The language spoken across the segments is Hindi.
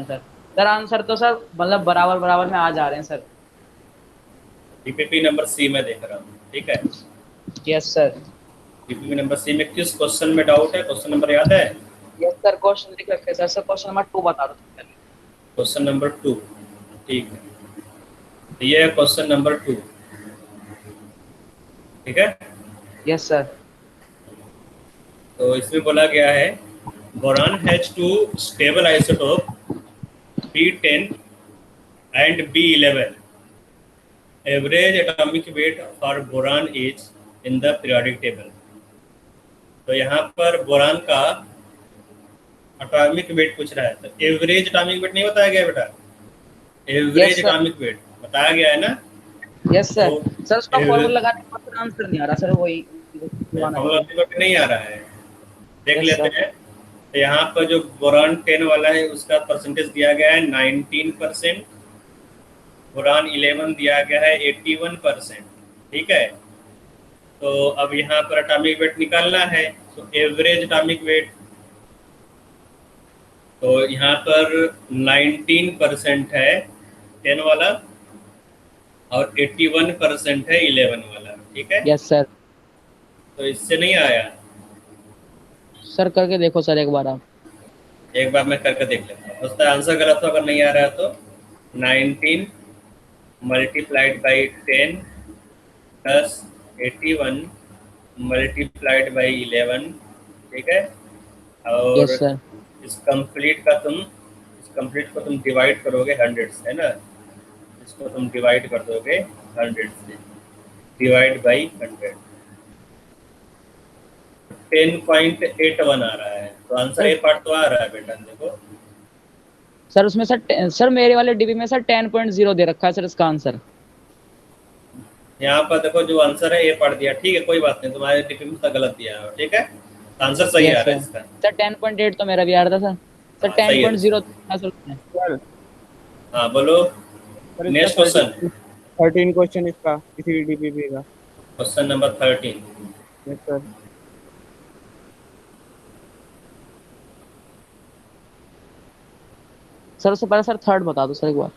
सर। सर आंसर तो सर मतलब बराबर बराबर में आ जा रहे हैं सर। डीपीपी नंबर सी में देख रहा हूँ, ठीक है। Yes sir. DPP number C में किस क्वेश्चन में डाउट है? क्वेश्चन नंबर याद है? यस सर, क्वेश्चन लिख रखे हैं सर। सर क्वेश्चन नंबर 2 बता दो सर पहले। क्वेश्चन नंबर 2, ठीक है। तो ये है क्वेश्चन नंबर 2, ठीक है। Yes sir. तो इसमें बोला गया है boron has two stable isotope B10 and B11. Average atomic weight for boron is in the periodic table. तो यहाँ पर बोरान का एटॉमिक वेट पूछ रहा है, तो एवरेज एटॉमिक वेट नहीं बताया गया बेटा? Average yes sir. Atomic weight बताया गया है ना? यस तो सर। सर उसका एवरेज फॉर्मूला लगाने के बाद आंसर नहीं आ रहा सर, वही दिलवाना फॉर्मूला पड़ेगा। अपने को नहीं आ रहा है, देख यस लेते सर। हैं। तो यहाँ पर जो बोरान 10 वाला है उसका परसेंटेज दिया गया है 19%, बोरान 11 दिया गया है 81%, ठीक है। तो अब यहाँ पर एटॉमिक वेट निकालना है, तो एवरेज एटॉमिक वेट, तो यहाँ पर 19% है 10 वाला और 81% है 11 वाला, ठीक है। Yes sir. तो इससे नहीं आया। सर करके देखो सर एक बार आप। एक बार मैं करके देख लेता हूँ, उसका आंसर गलत हो अगर नहीं आ रहा है तो 19 multiplied by 10 plus 81 multiplied by 11, ठीक है। और यस सर। इस कंप्लीट को तुम डिवाइड करोगे 100 से, है ना। इसको तुम डिवाइड कर दोगे 100 से, डिवाइड बाई 100, 10.81 आ रहा है। तो आंसर सर ए पार्ट तो आ रहा है बेटा, देखो। सर उसमें सर मेरे वाले डिब्बी में सर 10.0 दे रखा है सर इसका आंसर। यहाँ पर देखो जो आंसर है ए पढ़ दिया, ठीक है, कोई बात नहीं, तुम्हारे टिफिन में तो गलत दिया है, ठीक है। आंसर सही आ यस रहा है सर। इसका। सर 10.8 तो मेरा भी आ रहा था सर। सर हाँ टेन सही है। पॉइंट जीरो सर उसमें। सर हाँ बोलो। सर इसका नेक्स्ट क्वेश्चन। 13 क्वेश्चन इसका किसी डीपीपी का। Question number 13। Yes sir. Sir उससे पहले सर थर्ड बता दो सर एक बार।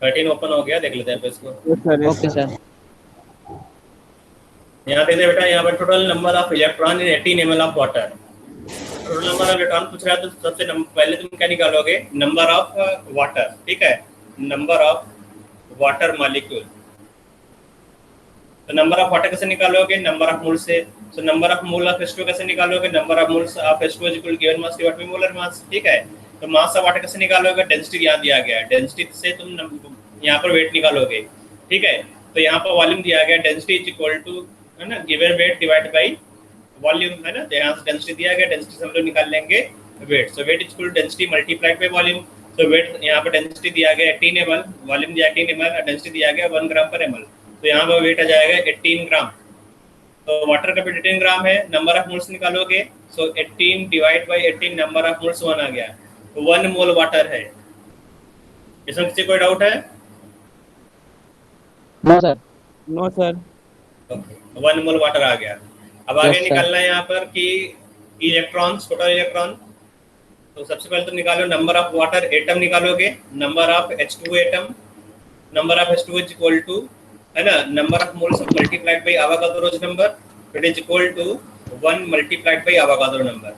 13 ओपन हो गया, देख लेते हैं पे इसको। Yes sir. Yes okay sir. Sir. यहाँ देखते बेटा, यहाँ पर total number of electron in 18 ml of water. Total number of electron पूछ रहा है, तो सबसे पहले तुम क्या निकालोगे? नंबर ऑफ वाटर, ठीक है, नंबर ऑफ वाटर मॉलिक्यूल। तो नंबर ऑफ वाटर कैसे निकालोगे? नंबर ऑफ मोल से। तो number of mole of H2 कैसे निकालोगे? Number of moles of H2 is equal given mass divided by molar मास, ठीक है। तो मास ऑफ वाटर कैसे निकालोगे? डेंसिटी यहाँ दिया गया है, डेंसिटी से तुम यहाँ पर वेट निकालोगे, ठीक है। तो यहाँ पर वॉल्यूम दिया गया, डेंसिटी इज इक्वल टू, है ना, given weight divide by volume, है ना। तो यहाँ से डेंसिटी दिया गया, डेंसिटी से हम लोग निकाल लेंगे weight. So weight is equal to density multiplied by volume. तो वेट यहाँ पर डेंसिटी दिया गया 18 ml, वॉल्यूम दिया 18 ml, डेंसिटी दिया गया 1 ग्राम पर ml। तो यहाँ पर वेट आ जाएगा 18 ग्राम। तो वाटर का भी 18 ग्राम है, नंबर ऑफ मोल्स निकालोगे, सो 18 divide by 18, number of moles 1 आ गया, तो 1 मोल वाटर है। इसमें किसी कोई डाउट है? No sir. No sir. Okay, 1 mole water आ गया। अब आगे यस सर। निकालना है यहाँ पर कि इलेक्ट्रॉन्स, टोटल इलेक्ट्रॉन। तो सबसे पहले तो निकालो नंबर ऑफ वाटर एटम, निकालोगे नंबर ऑफ H2 एटम, number of H2 is equal to, है ना, number of moles multiplied by Avogadro's number, it is equal to 1 multiplied by Avogadro number,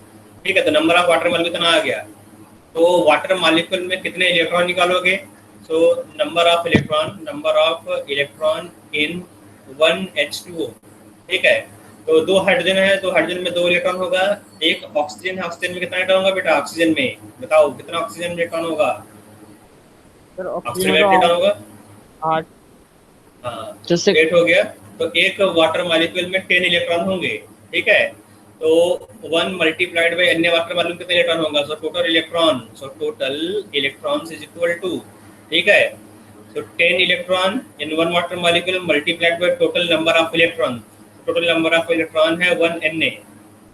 ठीक है। तो नंबर ऑफ वाटर मॉलिक्यूल कितना आ गया? तो वाटर मॉलिक्यूल में कितने इलेक्ट्रॉन निकालोगे? सो number of electron in 1H2O, ठीक है। तो 2 हाइड्रोजन है, तो हाइड्रोजन में 2 इलेक्ट्रॉन होगा। एक ऑक्सीजन है, ऑक्सीजन में कितना इलेक्ट्रॉन होगा बेटा? ऑक्सीजन में बताओ कितना ऑक्सीजन में इलेक्ट्रॉन होगा? सर ऑक्सीजन ऑक्सीजन में तो इलेक्ट्रॉन होगा 8। हाँ, जैसे 8 हो गया। तो एक वाटर मॉलिक्यूल में 10 इलेक्ट्रॉन होंगे, ठीक है। तो 1 मल्टीप्लाइड बाई अन्य वाटर मॉलिक्यूल कितने इलेक्ट्रॉन होगा? So total electrons is equal to, ठीक है। तो 10 electron in 1 water molecule multiplied by total number of electron, total number of electron है 1Na,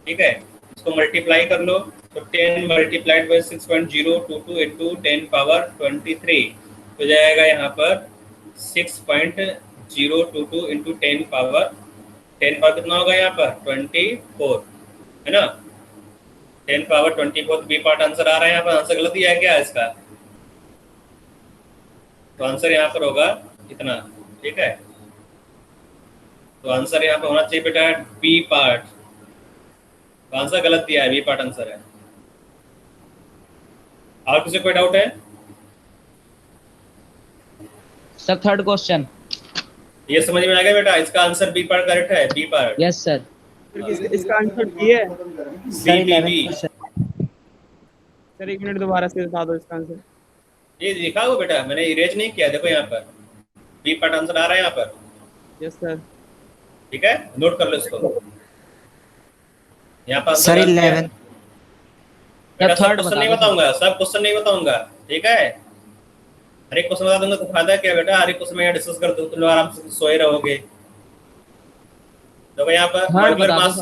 ठीक है। इसको मल्टीप्लाई कर लो, तो 10 मल्टीप्लाइड बाई 6.022 इंटू 10 पावर 23 हो जाएगा यहाँ पर 6.022 इंटू 10 पावर, 10 पावर कितना होगा यहाँ पर? 24, है ना। 10 पावर 24 बी पार्ट आंसर आ रहा है यहाँ पर। आंसर गलत दिया है क्या इसका? तो आंसर यहाँ पर होगा इतना, ठीक है। तो आंसर यहाँ पर होना चाहिए बेटा बी पार्ट। तो आंसर गलत दिया है, बी पार्ट आंसर है। और किसी कोई डाउट है? Sir third question. ये समझ में आ गया बेटा, इसका आंसर बी पार्ट करेक्ट है, बी पार्ट। Yes sir. इसका आंसर डी है। C B B. Sir 1 minute दोबारा से बता दो इसका आंसर। ये लिखा हुआ बेटा, मैंने इरेज नहीं किया, देखो यहाँ पर बी पार्ट आंसर आ रहा है यहाँ पर। Yes sir. ठीक है, नोट कर लो इसको। यहाँ पर सर 11। बेटा सब क्वेश्चन नहीं बताऊंगा, सब क्वेश्चन नहीं बताऊंगा, ठीक है। हर एक क्वेश्चन बता दूंगा तो फायदा क्या बेटा, हर एक क्वेश्चन में डिस्कस कर दो, तुम लोग आराम से सोए रहोगे। तो यहाँ पर मॉलिक्यूलर मास,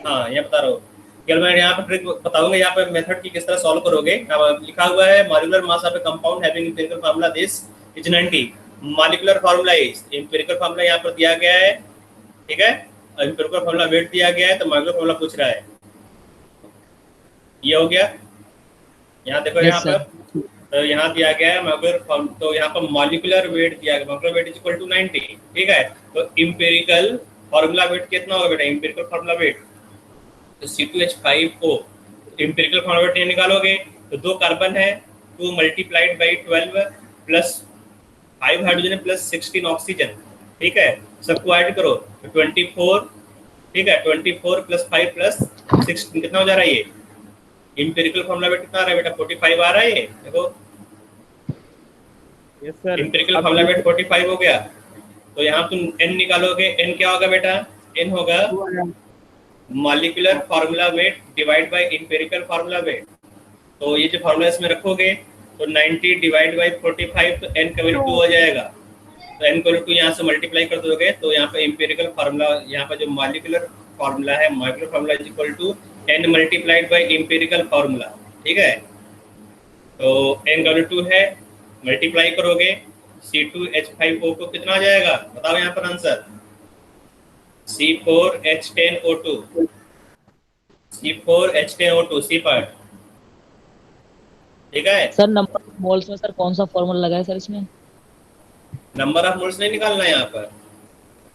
हाँ ये बता रहा हूँ, केवल मैं यहाँ पर ट्रिक बताऊंगा, यहाँ पर मेथड की किस तरह सॉल्व करोगे। लिखा हुआ है molecular mass of A compound having empirical formula this is 90। Molecular formula is, empirical formula यहाँ पर दिया गया है, ठीक है। एम्पिरिकल फार्मूला वेट दिया गया है, तो मॉलिक्यूलर फार्मूला पूछ रहा है। ये हो गया। यहाँ देखो यहाँ पर तो यहाँ दिया गया है मॉलिक्यूलर, तो यहाँ पर मॉलिक्यूलर वेट दिया गया, molecular weight is equal to 90, ठीक है। तो एम्पिरिकल फार्मूला वेट कितना होगा बेटा, एम्पिरिकल फार्मूला वेट तो C2H5O। एम्पिरिकल फार्मूला वेट निकालोगे तो 2 कार्बन है, 2 multiplied by 12 plus 5 hydrogen plus 16 oxygen, ठीक है। सबको ऐड करो तो 24, ठीक है। 24 प्लस 5 प्लस 16 कितना हो जा रहा है ये? एम्पिरिकल फार्मूला वेट कितना आ रहा है बेटा? 45 आ रहा है ये, देखो। Yes sir. Empirical formula wait 45 हो गया। तो यहाँ तुम n निकालोगे, n क्या होगा बेटा? n होगा molecular formula wait divide bye empirical formula wait. तो ये जो फार्मूला इसमें रखोगे तो 90 डिवाइड बाय 45, तो n का वैल्यू 2 हो जाएगा। तो n का वैल्यू 2 यहाँ से मल्टीप्लाई कर दोगे तो यहाँ पे एम्पिरिकल फार्मूला, यहाँ पर जो मॉलिक्यूलर फार्मूला है, molecular formula is equal to n multiplied by empirical formula, ठीक है। तो n का वैल्यू 2 है, मल्टीप्लाई करोगे C2H5O को कितना आ जाएगा बताओ यहाँ पर answer? C4H10O2, C4H10O2 C part, ठीक है। सर नंबर ऑफ मोल्स में सर कौन सा फॉर्मूला लगा है सर इसमें? नंबर ऑफ मोल्स नहीं निकालना है यहाँ पर।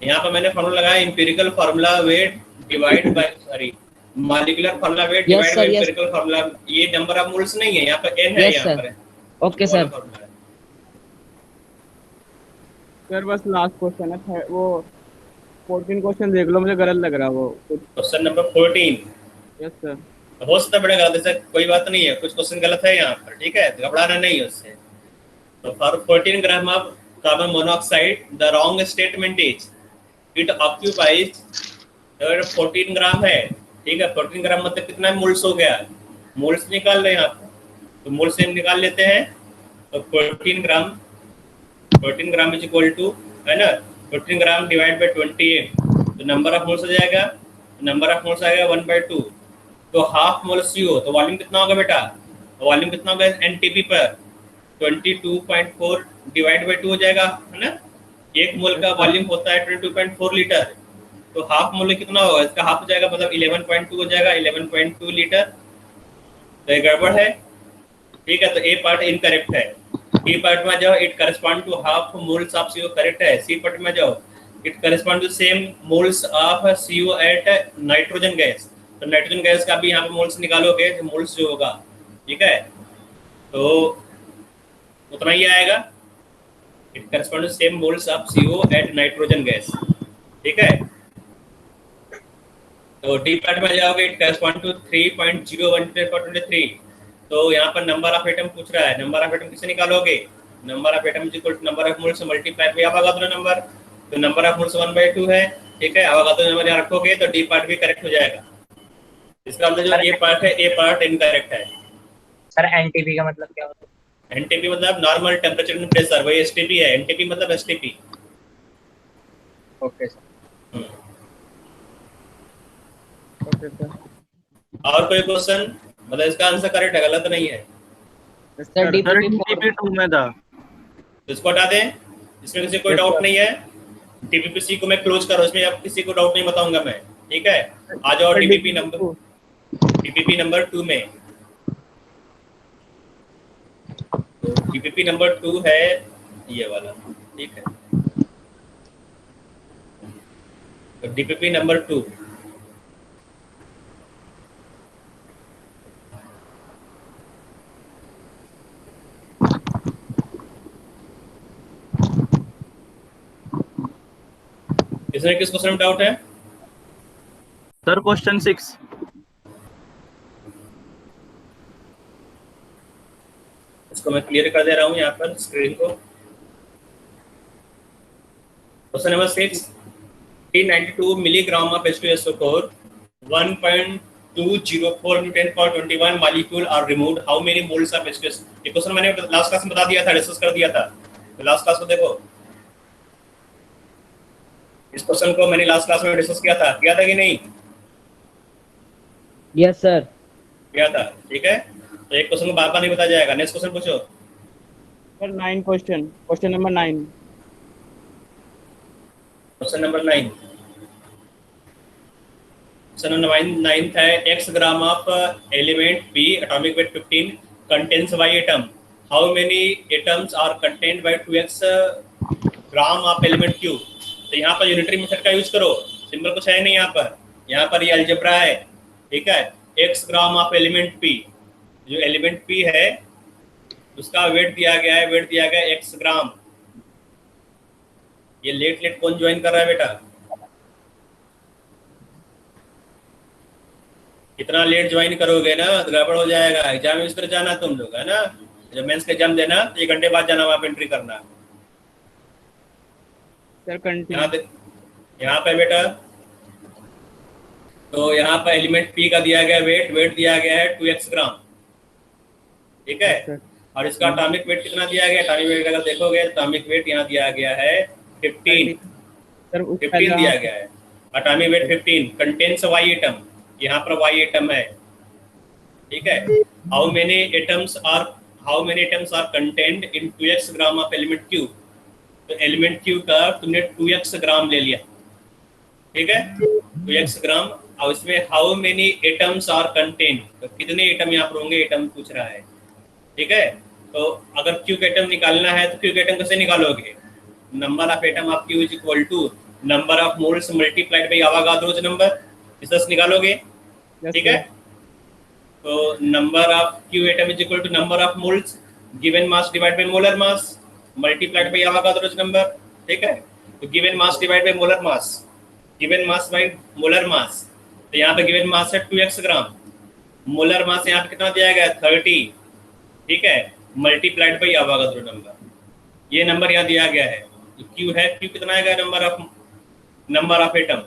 यहाँ पर मैंने फॉर्मूला लगाया empirical formula wait divide bye, sorry, molecular formula wait divide bye empirical formula. ये नंबर ऑफ मोल्स नहीं है, यहाँ पर n है, यहाँ पर। Okay sir. सर बस लास्ट क्वेश्चन है, वो 14 क्वेश्चन देख लो, मुझे गलत लग रहा है वो क्वेश्चन नंबर 14। Yes sir. हो सकता है बड़ा गलत है, कोई बात नहीं है, कुछ क्वेश्चन गलत है यहाँ पर, ठीक है, घबराना नहीं है उससे। तो for 14 gram of carbon monoxide the wrong statement is it occupies, 14 ग्राम है, ठीक है। 14 ग्राम मतलब कितना मोल्स हो गया? मोल्स निकाल रहे हैं आप, तो मोल्स से निकाल लेते हैं। तो 14 ग्राम इज इक्वल टू, है ना, 14 ग्राम डिवाइड बाय 28, तो नंबर ऑफ मोल्स हो जाएगा, नंबर ऑफ मोल्स आएगा 1/2। तो हाफ मोल CO, तो वॉल्यूम कितना होगा बेटा? वॉल्यूम कितना होगा NTP पर? 22.4 डिवाइड बाय 2 हो जाएगा, है ना। 1 मोल का वॉल्यूम होता है 22.4 लीटर, तो हाफ मोल कितना होगा? इसका हाफ हो जाएगा, मतलब 11.2 हो जाएगा, 11.2 लीटर। तो ये गड़बड़ है, ठीक है। तो ए पार्ट इनकरेक्ट है। बी पार्ट में जाओ, it correspond to half moles of CO, correct है। सी पार्ट में जाओ, it correspond to same moles of CO at nitrogen gas. तो नाइट्रोजन गैस का भी यहाँ पे मोल्स निकालोगे, तो मोल्स जो होगा, ठीक है, तो उतना ही आएगा। It correspond to same moles of CO at nitrogen gas, ठीक है। तो डी पार्ट में जाओगे, इट करस्पॉन्ड टू 3.01/23। तो यहाँ पर नंबर ऑफ एटम पूछ रहा है, नंबर ऑफ एटम किसे निकालोगे? Number of atom is equal to number of moles multiply by Avogadro number. तो नंबर ऑफ मोल्स 1/2 है, ठीक है। अवोगाद्रो नंबर यहाँ रखोगे तो डी पार्ट भी करेक्ट हो जाएगा। इसका मतलब जो ये पार्ट है, ए पार्ट इनकरेक्ट है। सर एनटीपी का मतलब क्या होता है? एनटीपी मतलब नॉर्मल टेम्परेचर एंड प्रेशर, वही एसटीपी है। एनटीपी मतलब STP. Okay sir. Okay sir. और कोई क्वेश्चन? मतलब इसका आंसर करेक्ट है, गलत नहीं है। सर DPP 2 में था, तो इसको हटा दें, इसमें किसी कोई डाउट नहीं है। DPPC को मैं क्लोज करो, इसमें अब किसी को डाउट नहीं बताऊंगा मैं, ठीक है। आ जाओ DPP नंबर, डीपीपी नंबर 2 में, तो डीपीपी नंबर 2 है ये वाला, ठीक है। तो डीपीपी नंबर 2, इसमें किस क्वेश्चन में डाउट है? Sir question 6। इसको मैं क्लियर कर दे रहा हूँ यहाँ पर स्क्रीन को। Question number 6, 392 milligram of H2SO4, 1.204 into 10 power 21 molecule are removed. How many moles of H2S? ये क्वेश्चन मैंने लास्ट क्लास में बता दिया था, डिस्कस कर दिया था। तो लास्ट क्लास को देखो, इस क्वेश्चन को मैंने लास्ट क्लास में डिस्कस किया था कि नहीं? Yes sir. किया था, ठीक है। तो एक क्वेश्चन को बार बार नहीं बताया जाएगा। नेक्स्ट क्वेश्चन पूछो sir 9 question number 9। Question number 9, question number 9 है, x gram of element P, atomic weight 15, contains y atom, how many atoms are contained by 2x gram of element Q। तो यहाँ पर यूनिटरी मेथड का यूज करो, सिंबल कुछ है नहीं यहाँ पर ये अलजेब्रा है, ठीक है। x gram of element P, जो एलिमेंट P है उसका वेट दिया गया है x ग्राम। ये लेट कौन ज्वाइन कर रहा है बेटा? इतना लेट ज्वाइन करोगे ना तो गड़बड़ हो जाएगा। एग्जाम में इस तरह जाना तुम लोग, है ना। जब मेंस का एग्जाम देना तो 1 घंटे बाद जाना, वहां पे एंट्री करना। सर यहाँ पे बेटा, तो यहाँ पर एलिमेंट P का दिया गया वेट दिया गया है 2x ग्राम, ठीक है। और इसका एटॉमिक वेट कितना दिया गया? एटॉमिक वेट अगर देखोगे एटॉमिक वेट यहाँ दिया गया है 15 दिया गया है। Atomic weight 15, contains y atom, यहाँ पर y एटम है, ठीक है। How many atoms are contained in 2x gram of element Q। तो एलिमेंट Q का तुमने 2x ग्राम ले लिया, ठीक है, 2x ग्राम। और इसमें how many atoms are contained, तो कितने एटम यहाँ पर होंगे, एटम पूछ रहा है, ठीक है। तो अगर Q का एटम निकालना है तो Q का एटम कैसे निकालोगे? Number of atom of Q is equal to number of moles multiplied by Avogadro's number, इससे निकालोगे, ठीक है। तो number of Q atom is equal to number of moles given mass divide by molar mass multiplied by Avogadro's number, ठीक है। तो given mass divide by molar mass, given mass by molar mass, तो यहाँ पे गिवन मास है 2x ग्राम, मोलर मास यहाँ पे कितना दिया गया है 30, ठीक है, मल्टीप्लाइड बाय अवोगाद्रो नंबर। ये नंबर यहाँ दिया गया है। तो Q है, Q कितना आएगा? Number of atom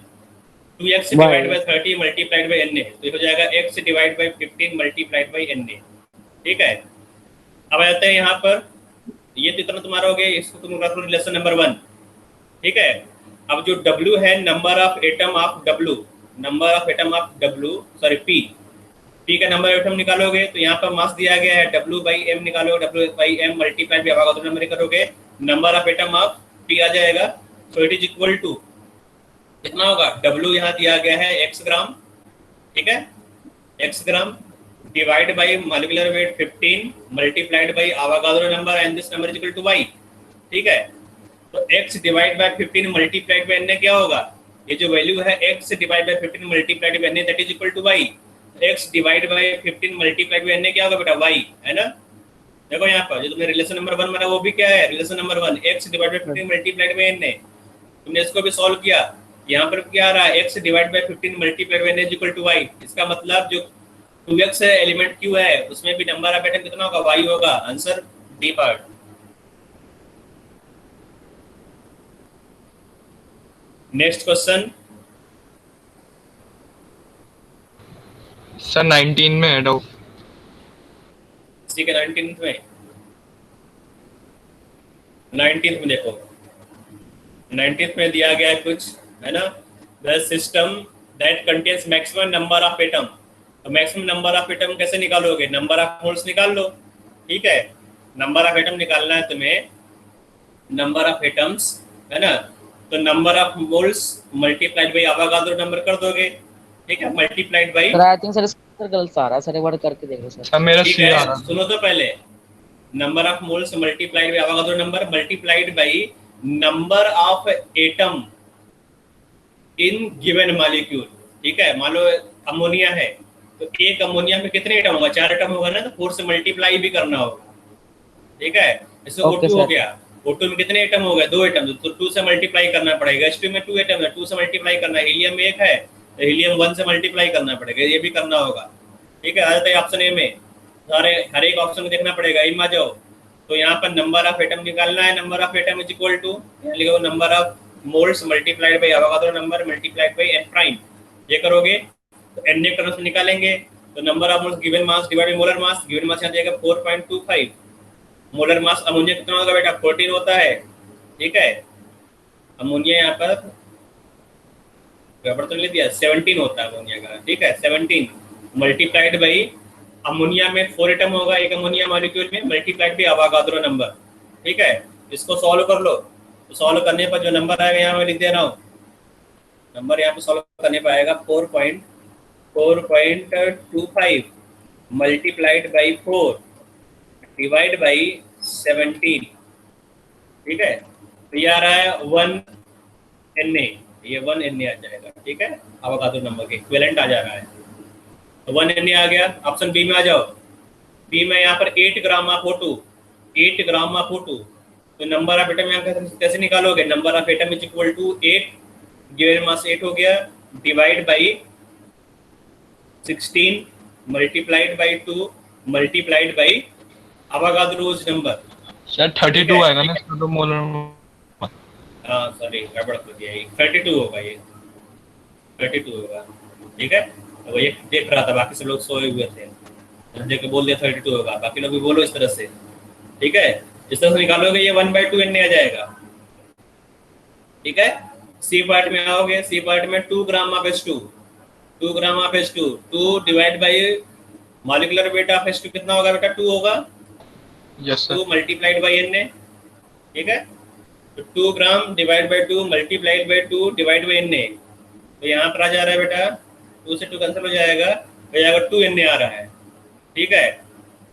2x divide by 30 multiplied by Na, तो ये हो जाएगा x divide by 15 multiplied by Na, ठीक है। अब आ जाते हैं यहाँ पर, ये तो इतना तुम्हारा हो गया, इसको तुम रख लो रिलेशन नंबर 1, ठीक है। अब जो W है, number of atom of W, number of atom of W sorry P का नंबर एटम निकालोगे तो यहाँ पर मास दिया गया है W/m निकालो, W/m multiply by Avogadro number करोगे, number of atom of P आ जाएगा। So it is equal to कितना होगा? W यहाँ दिया गया है x ग्राम, ठीक है, x gram divide by molecular weight 15 multiplied by Avogadro number and this number is equal to y, ठीक है। तो x divide by 15 multiplied by Na क्या होगा? ये जो वैल्यू है x divide by 15 multiplied by Na that is equal to y। x divide by 15 multiplied by Na क्या होगा बेटा? y, है ना। देखो यहाँ पर जो तुमने रिलेशन नंबर 1 बना वो भी क्या है? Relation number 1, x divide by 15 multiplied by Na। तुमने इसको भी सॉल्व किया, यहाँ पर क्या आ रहा है? x divide by 15 multiplied by Na is equal to y। इसका मतलब जो 2x एलिमेंट Q है उसमें भी नंबर ऑफ एटम कितना होगा? y होगा। Answer D part. Next question sir 19 में है डाउट। ठीक है, 19th में देखो, 19th में दिया गया है कुछ, है ना। The system that contains maximum number of atom. तो मैक्सिमम नंबर ऑफ एटम कैसे निकालोगे? नंबर ऑफ मोल्स निकाल लो, ठीक है। नंबर ऑफ एटम निकालना है तुम्हें, नंबर ऑफ एटम्स, है ना। तो number of moles multiplied by Avogadro number कर दोगे, ठीक है, multiplied by sir I think sir sir गलत आ रहा है सर, एक बार करके देखो सर। सर मेरा ठीक सी आ है, रहा। सुनो तो पहले, number of moles multiplied by Avogadro number multiplied by number of atom in given molecule. ठीक है, मान लो अमोनिया है तो एक अमोनिया में कितने एटम होगा, 4 एटम होगा ना, तो 4 से मल्टीप्लाई भी करना होगा। ठीक है, इससे ओके O2 हो सर। गया, O2 में कितने एटम हो गए, 2 एटम, तो 2 से मल्टीप्लाई करना पड़ेगा। H2 में 2 एटम है, 2 से मल्टीप्लाई करना है। हीलियम में 1 है तो हीलियम 1 से मल्टीप्लाई करना पड़ेगा, ये भी करना होगा। ठीक है, आ जाता है ऑप्शन ए में, सारे हर एक ऑप्शन को देखना पड़ेगा। इम आ जाओ, तो यहाँ पर नंबर ऑफ एटम निकालना है, number of atom is equal to लिखो number of moles multiplied by Avogadro number multiplied by n prime. ये करोगे तो एन ने टर्म्स निकालेंगे, तो number of moles given mass divide by molar mass, given mass यहाँ जाएगा 4.25। मोलर मास अमोनिया कितना होगा बेटा, 14 होता है। ठीक है, अमोनिया यहाँ पर गड़बड़ तो लिख दिया, 17 होता है अमोनिया का। ठीक है, 17 मल्टीप्लाइड बाई अमोनिया में 4 एटम होगा एक अमोनिया मॉलिक्यूल में, मल्टीप्लाइड बाई अवोगाद्रो नंबर। ठीक है, इसको सॉल्व कर लो, तो सॉल्व करने पर जो नंबर आएगा यहाँ मैं लिख दे रहा हूँ, नंबर यहाँ पे सॉल्व करने पर आएगा 4.25 मल्टीप्लाइड बाई 4 डिवाइड बाई 17। ठीक है, तो ये आ रहा है 1 Na, ये 1 Na आ जाएगा। ठीक है, अवोगाद्रो नंबर के इक्विवेलेंट आ जा रहा है, तो 1 Na आ गया। ऑप्शन बी में आ जाओ, बी में यहाँ पर 8 gram of O2, 8 gram of O2, तो नंबर ऑफ एटम यहाँ कैसे निकालोगे, number of atom is equal to 8 given mass 8 हो गया divide by 16 multiplied by 2 multiplied by Avogadro's number. Sir 32 आएगा ना सर, तो मोलर। हाँ सॉरी गड़बड़ कर दिया, ये 32 होगा, ये 32 होगा। ठीक है, तो वो ये देख रहा था, बाकी सब लोग सोए हुए थे, देख के बोल दिया 32 होगा, बाकी लोग भी बोलो इस तरह से। ठीक है, इस तरह से निकालोगे ये 1/2 Na आ जाएगा। ठीक है, सी पार्ट में आओगे, सी पार्ट में 2 gram of H2, 2 gram of H2, 2 divide by molecular weight of H2 कितना होगा बेटा, 2 होगा, yes sir. 2 multiplied by Na। ठीक है, तो 2 gram divide by 2 multiplied by 2 divide by Na, तो यहाँ पर आ जा रहा है बेटा 2 से 2 कैंसिल हो जाएगा, तो यहाँ 2 Na आ रहा है। ठीक है,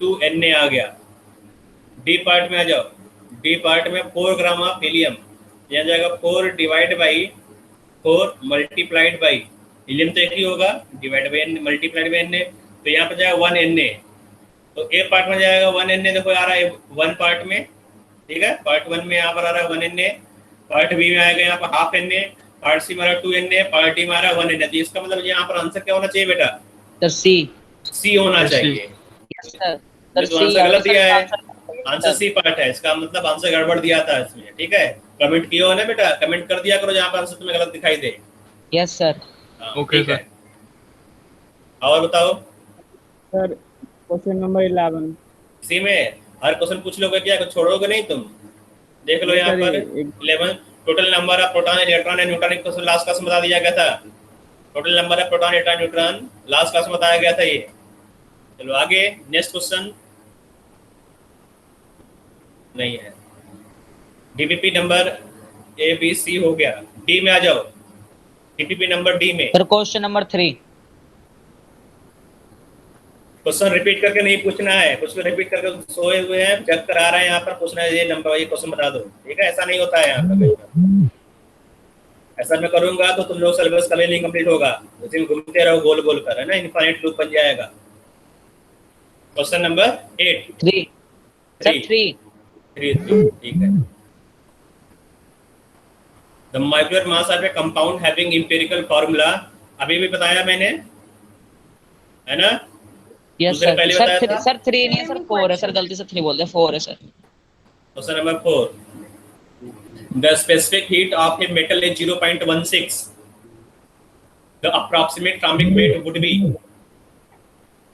2 Na आ गया। डी पार्ट में आ जाओ, डी पार्ट में 4 ग्राम ऑफ हीलियम, यहाँ जाएगा 4 divide by 4 multiplied by, helium तो एक ही होगा, divide by multiplied by Na, तो यहाँ पर जाएगा 1 Na। तो ए पार्ट में जाएगा 1 Na, देखो आ रहा है 1 पार्ट में। ठीक है, पार्ट 1 में यहाँ पर आ रहा है 1 Na, पार्ट बी में आएगा यहाँ पर हाफ Na, पार्ट सी में आ रहा है 2 Na, पार्ट डी में आ रहा है 1 Na। तो इसका मतलब यहाँ पर आंसर क्या होना चाहिए बेटा, सर सी। सी होना चाहिए। Yes sir. ये तो आंसर गलत दिया है, आंसर सी पार्ट है, इसका मतलब आंसर गड़बड़ दिया था इसमें। ठीक है, कमेंट किया हो ना बेटा, कमेंट कर दिया करो जहाँ पर आंसर तुम्हें गलत दिखाई दे। Yes sir. ओके ठीक है, और बताओ सर क्वेश्चन नंबर 11। सी में हर क्वेश्चन पूछ लोगे क्या, कुछ छोड़ोगे नहीं तुम? देख लो यहाँ पर 11 total number of proton electron and neutron question last class में बता दिया गया था। Total number of proton electron neutron last class में बताया गया था ये। चलो आगे नेक्स्ट क्वेश्चन नहीं है, DPP number A B C हो गया, डी में आ जाओ, डीपीपी नंबर डी में। Sir question number 3। Question repeat करके नहीं पूछना है, क्वेश्चन रिपीट करके सोए हुए हैं चेक करा रहे हैं यहाँ पर, पूछना है ये नंबर ये क्वेश्चन बता दो। ठीक है, ऐसा नहीं होता है यहाँ पर, ऐसा मैं करूंगा तो तुम लोग सिलेबस कभी नहीं कंप्लीट होगा, उसी में घूमते रहो गोल गोल कर, है ना, इनफाइनाइट लूप बन जाएगा। Question number 8 3 sir 3। ठीक है, the molecular mass of A compound having empirical formula, अभी भी बताया मैंने, है ना? यस दूसरे सर। पहले सर बताया था? सर 3 नहीं है सर, 4 है सर, गलती से 3 बोल दिया, 4 है sir. Question number 4, the specific heat of a metal is 0.16, the approximate atomic weight would be.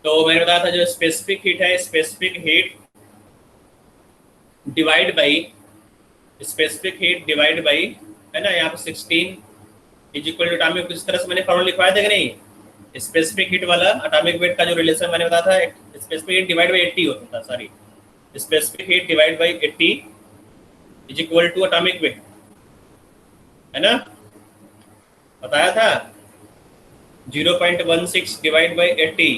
तो मैंने बताया था जो स्पेसिफिक हीट है, specific heat divide by specific heat divide by, है ना, यहाँ पे 16 इज इक्वल टू एटॉमिक, किस तरह से मैंने फॉर्मूला लिखवाया था कि नहीं, स्पेसिफिक हीट वाला एटॉमिक वेट का जो रिलेशन मैंने बताया था, स्पेसिफिक हीट डिवाइड बाई 80 होता था, sorry specific heat divide by 80 is equal to atomic weight, है ना, बताया था 0.16 डिवाइड बाई 80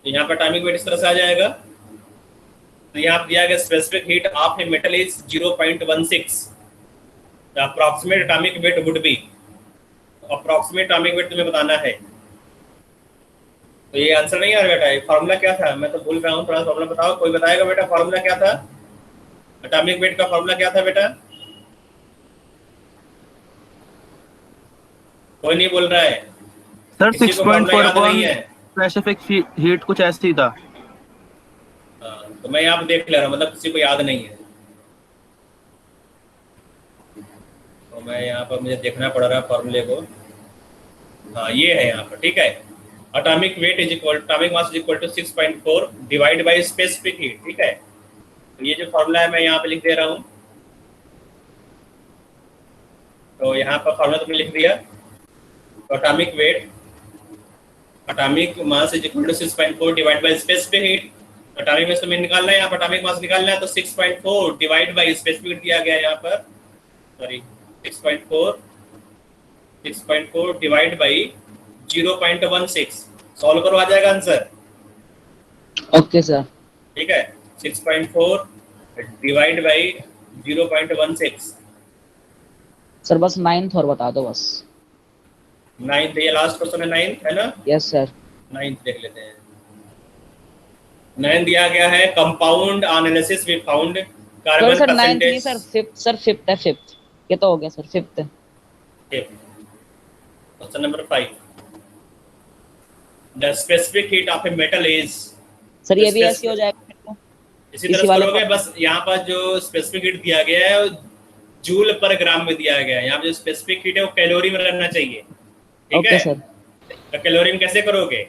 तो यहाँ पर एटॉमिक वेट इस तरह से आ जाएगा। तो यहाँ पर दिया गया specific heat of a metal is 0.16, the approximate atomic weight would be, approximate atomic weight तुम्हें बताना है। तो ये आंसर नहीं आ रहा बेटा, ये फार्मूला क्या था, मैं तो भूल रहा हूँ, थोड़ा फार्मूला बताओ, कोई बताएगा बेटा फार्मूला क्या था, एटॉमिक वेट का फार्मूला क्या था बेटा? कोई नहीं बोल रहा है सर किसी को फार्मूला याद नहीं है। 6.41 स्पेसिफिक हीट कुछ ऐसे ही था। हाँ, तो मैं यहाँ पे देख ले रहा हूँ, मतलब किसी को याद नहीं है, तो मैं यहाँ पर मुझे देखना पड़ रहा है फार्मूले को। हाँ ये है यहाँ पर, ठीक है। Atomic weight is equal, atomic mass is equal to 6.4 divide by specific heat, ठीक है। तो ये जो फार्मूला है मैं यहाँ पे लिख दे रहा हूँ, तो यहाँ पर फार्मूला तुमने लिख दिया। Atomic weight, atomic mass is equal to 6.4 divide by specific heat. Atomic mass तुम्हें निकालना है, यहाँ पर एटॉमिक मास निकालना है, तो 6.4 डिवाइड बाय स्पेसिफिक हीट दिया गया है यहाँ पर, सॉरी 6.4 डिवाइड बाय 0.16, सॉल्व करो आ जाएगा आंसर। Okay sir. ठीक है, 6.4 डिवाइड बाय 0.16। सर बस 9th और बता दो बस। 9th, ये लास्ट क्वेश्चन है 9th, है ना? Yes sir. 9th देख लेते हैं। 9th दिया गया है, compound analysis we found carbon sir 9th नहीं percentage. Sir, 5th sir, 5th है, 5th ये तो हो गया sir, 5th। Question number 5, the specific heat of a metal is, sir ये भी ऐसे हो जाएगा, इसी तरह से करोगे, बस यहाँ पर जो स्पेसिफिक हीट दिया गया है जूल पर ग्राम में दिया गया है, यहाँ पे जो स्पेसिफिक हीट है वो कैलोरी में रहना चाहिए, ठीक है सर। तो कैलोरी में कैसे करोगे?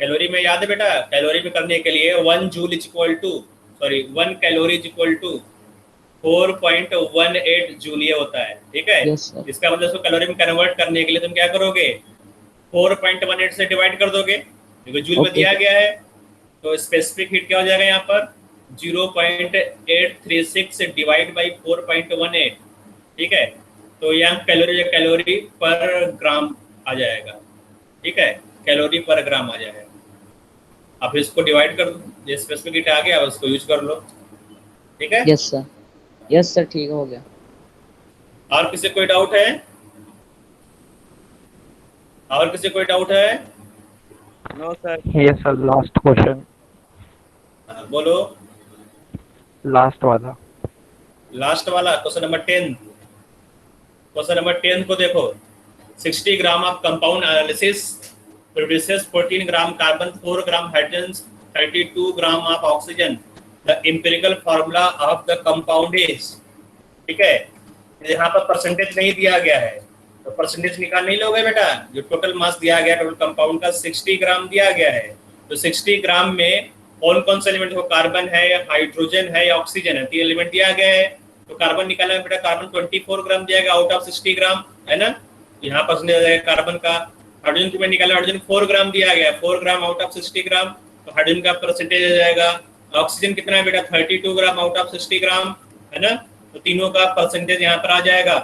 कैलोरी में याद है बेटा, कैलोरी में करने के लिए 1 joule is equal to, sorry 1 calorie is equal to 4.18 joule ये होता है, ठीक है। इसका मतलब इसको कैलोरी में कन्वर्ट करने के लिए तुम क्या करोगे, 4.18 से डिवाइड कर दोगे, क्योंकि जूल में दिया गया है। तो स्पेसिफिक हीट क्या हो जाएगा यहाँ पर, 0.836 डिवाइड बाई 4.18, ठीक है। तो यहाँ कैलोरी पर ग्राम आ जाएगा, ठीक है, कैलोरी पर ग्राम आ जाएगा। आप इसको डिवाइड कर दो, ये स्पेसिफिक हीट आ गया, उसको यूज कर लो, ठीक है। यस सर, यस सर, ठीक हो गया। और किसी कोई डाउट है? और किसी कोई डाउट है? No sir. Yes sir, last question. बोलो। लास्ट वाला क्वेश्चन नंबर 10। क्वेश्चन नंबर 10 को देखो, 60 gram of compound analysis produces 14 gram carbon, 4 gram hydrogen, 32 gram of oxygen. The empirical formula of the compound is, ठीक है। यहाँ पर परसेंटेज नहीं दिया गया है, तो परसेंटेज निकाल नहीं लोगे बेटा। जो टोटल मास दिया गया टोटल कंपाउंड का 60 ग्राम दिया गया है, तो 60 ग्राम में कौन कौन सा एलिमेंट हो, कार्बन है, हाइड्रोजन है या ऑक्सीजन है, 3 एलिमेंट दिया गया है। तो कार्बन निकालना है बेटा, कार्बन 24 ग्राम दिया गया आउट ऑफ 60 ग्राम, है ना। यहाँ परसेंटेज है कार्बन का। हाइड्रोजन को मैं निकाला, हाइड्रोजन 4 ग्राम दिया गया, 4 ग्राम आउट ऑफ 60 ग्राम, तो हाइड्रोजन का परसेंटेज आ जाएगा। ऑक्सीजन कितना है बेटा, 32 ग्राम आउट ऑफ 60 ग्राम, है ना। तो तीनों का परसेंटेज यहाँ पर आ जाएगा।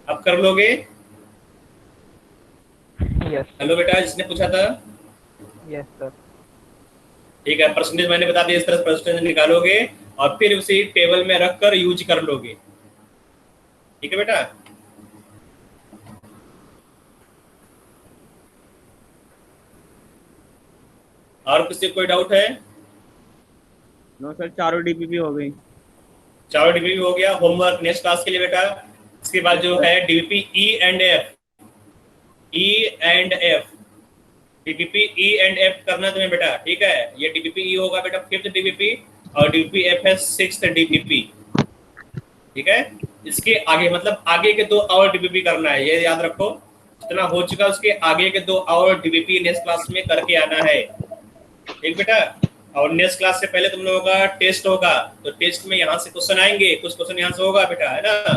अब कर लोगे? यस। हेलो बेटा, जिसने पूछा था। Yes sir. ठीक है, परसेंटेज मैंने बता दिया, इस तरह से परसेंटेज निकालोगे और फिर उसी टेबल में रखकर यूज कर लोगे, ठीक है बेटा। और किसी कोई डाउट है? नो सर, चारों डीपीपी हो गई। चारों डीपीपी हो गया। होमवर्क नेक्स्ट क्लास के लिए बेटा। इसके बाद जो है DPP E and F, DPP E and F करना तुम्हें बेटा, ठीक है। ये डीपीपी ई होगा बेटा 5th डीपीपी और डीपीपी एफ है 6th डीपीपी, ठीक है। इसके आगे मतलब आगे के 2 और डीपीपी करना है, ये याद रखो। जितना हो चुका उसके आगे के 2 और डीपीपी नेक्स्ट क्लास में करके आना है, ठीक बेटा। और नेक्स्ट क्लास से पहले तुम लोगों का टेस्ट होगा, तो टेस्ट में यहाँ से क्वेश्चन आएंगे, कुछ क्वेश्चन यहाँ से होगा बेटा, है ना।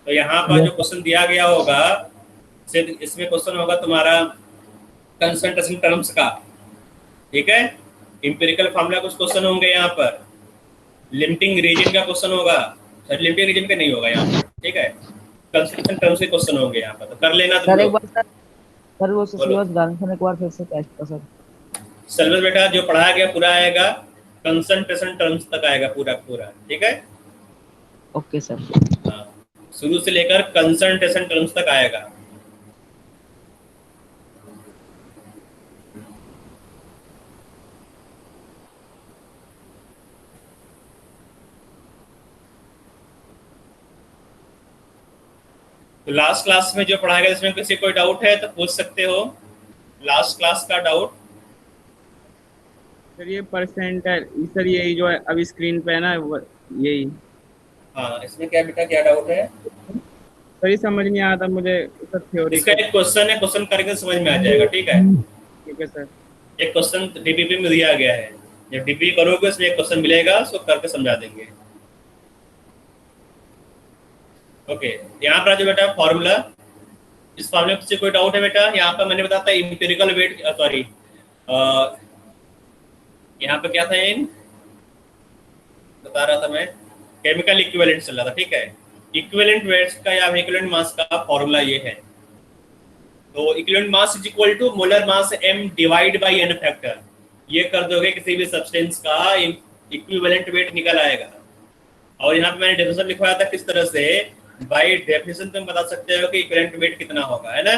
तो यहाँ पर जो क्वेश्चन दिया गया होगा सिर्फ इसमें क्वेश्चन होगा तुम्हारा कंसंट्रेशन टर्म्स का, ठीक है। इंपेरिकल फार्मूला कुछ क्वेश्चन होंगे यहाँ पर, लिमिटिंग रीजन का क्वेश्चन होगा, लिमिटिंग रीजन का नहीं होगा यहाँ पर, ठीक है। कंसंट्रेशन टर्म्स के क्वेश्चन होंगे यहाँ पर, तो कर लेना तुम लोग। सर वो सिलेबस डालने एक बार फिर से टेस्ट कर सर। सिलेबस बेटा जो पढ़ाया गया पूरा आएगा, कंसंट्रेशन टर्म्स तक आएगा पूरा पूरा, ठीक है। Okay sir. हाँ, शुरू से लेकर कंसंट्रेशन टर्म्स तक आएगा। तो लास्ट क्लास में जो पढ़ाया गया इसमें किसी कोई डाउट है तो पूछ सकते हो, लास्ट क्लास का डाउट। सर ये परसेंट है सर, यही जो है अभी स्क्रीन पे है ना यही। हाँ, इसमें क्या बेटा, क्या डाउट है? सर ये समझ नहीं आता मुझे सर थ्योरी। इसका एक क्वेश्चन है, क्वेश्चन करके समझ में आ जाएगा, ठीक है। ठीक है सर। एक क्वेश्चन डीपीपी में दिया गया है, जब डीपीपी करोगे उसमें एक क्वेश्चन मिलेगा, उसको करके समझा देंगे। ओके, यहाँ पर जो बेटा फॉर्मूला, इस फॉर्मूले से कोई डाउट है बेटा? यहाँ पर मैंने बताया था इंपेरिकल वेट, सॉरी यहाँ पे क्या था, इन बता रहा था मैं, केमिकल इक्विवेलेंट चल रहा था, ठीक है। इक्विवेलेंट वेट्स का या इक्विवेलेंट मास का फॉर्मूला ये है। तो equivalent mass is equal to molar mass m divide by n factor. ये कर दोगे किसी भी सब्सटेंस का इक्विवेलेंट वेट निकल आएगा। और यहाँ पे मैंने डेफिनेशन लिखवाया था किस तरह से, बाय डेफिनेशन तुम बता सकते हो कि इक्विवेलेंट वेट कितना होगा, है ना।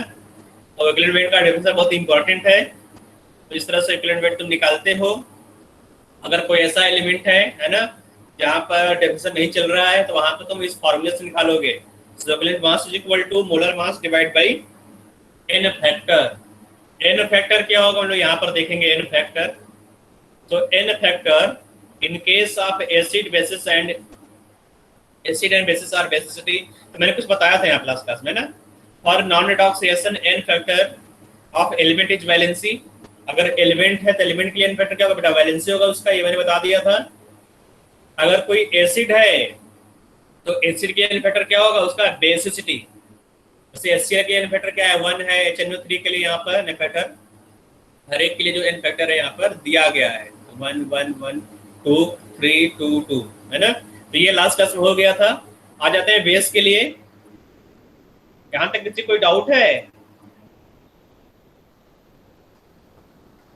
और इक्विवेलेंट वेट का डेफिनेशन बहुत इंपॉर्टेंट है। तो इस तरह से इक्विवेलेंट वेट तुम निकालते हो। अगर कोई ऐसा एलिमेंट है ना, जहाँ पर डेफिनेशन नहीं चल रहा है, तो वहां पर तुम इस फॉर्मूले से निकालोगे, equivalent mass is equal to molar mass divide by n factor. n factor क्या होगा हम लोग यहाँ पर देखेंगे, n फैक्टर। तो n factor in case of acid basis and basis or basicity, तो मैंने कुछ बताया था यहाँ क्लास में ना। For non redoxation n factor of element is valency. अगर एलिमेंट है तो एलिमेंट के लिए n फैक्टर क्या होगा बेटा, वैलेंसी होगा उसका, ये मैंने बता दिया था। अगर कोई एसिड है तो एसिड के n फैक्टर क्या होगा उसका, बेसिसिटी। जैसे HCl के n फैक्टर क्या है, 1 है। HNO3 के लिए यहाँ पर n फैक्टर, हर एक के लिए जो n फैक्टर है यहाँ पर दिया गया है, 1 1 1 2 3 2 2, है ना। तो ये लास्ट क्लास में हो गया था। आ जाते हैं बेस के लिए। यहाँ तक किसी कोई डाउट है?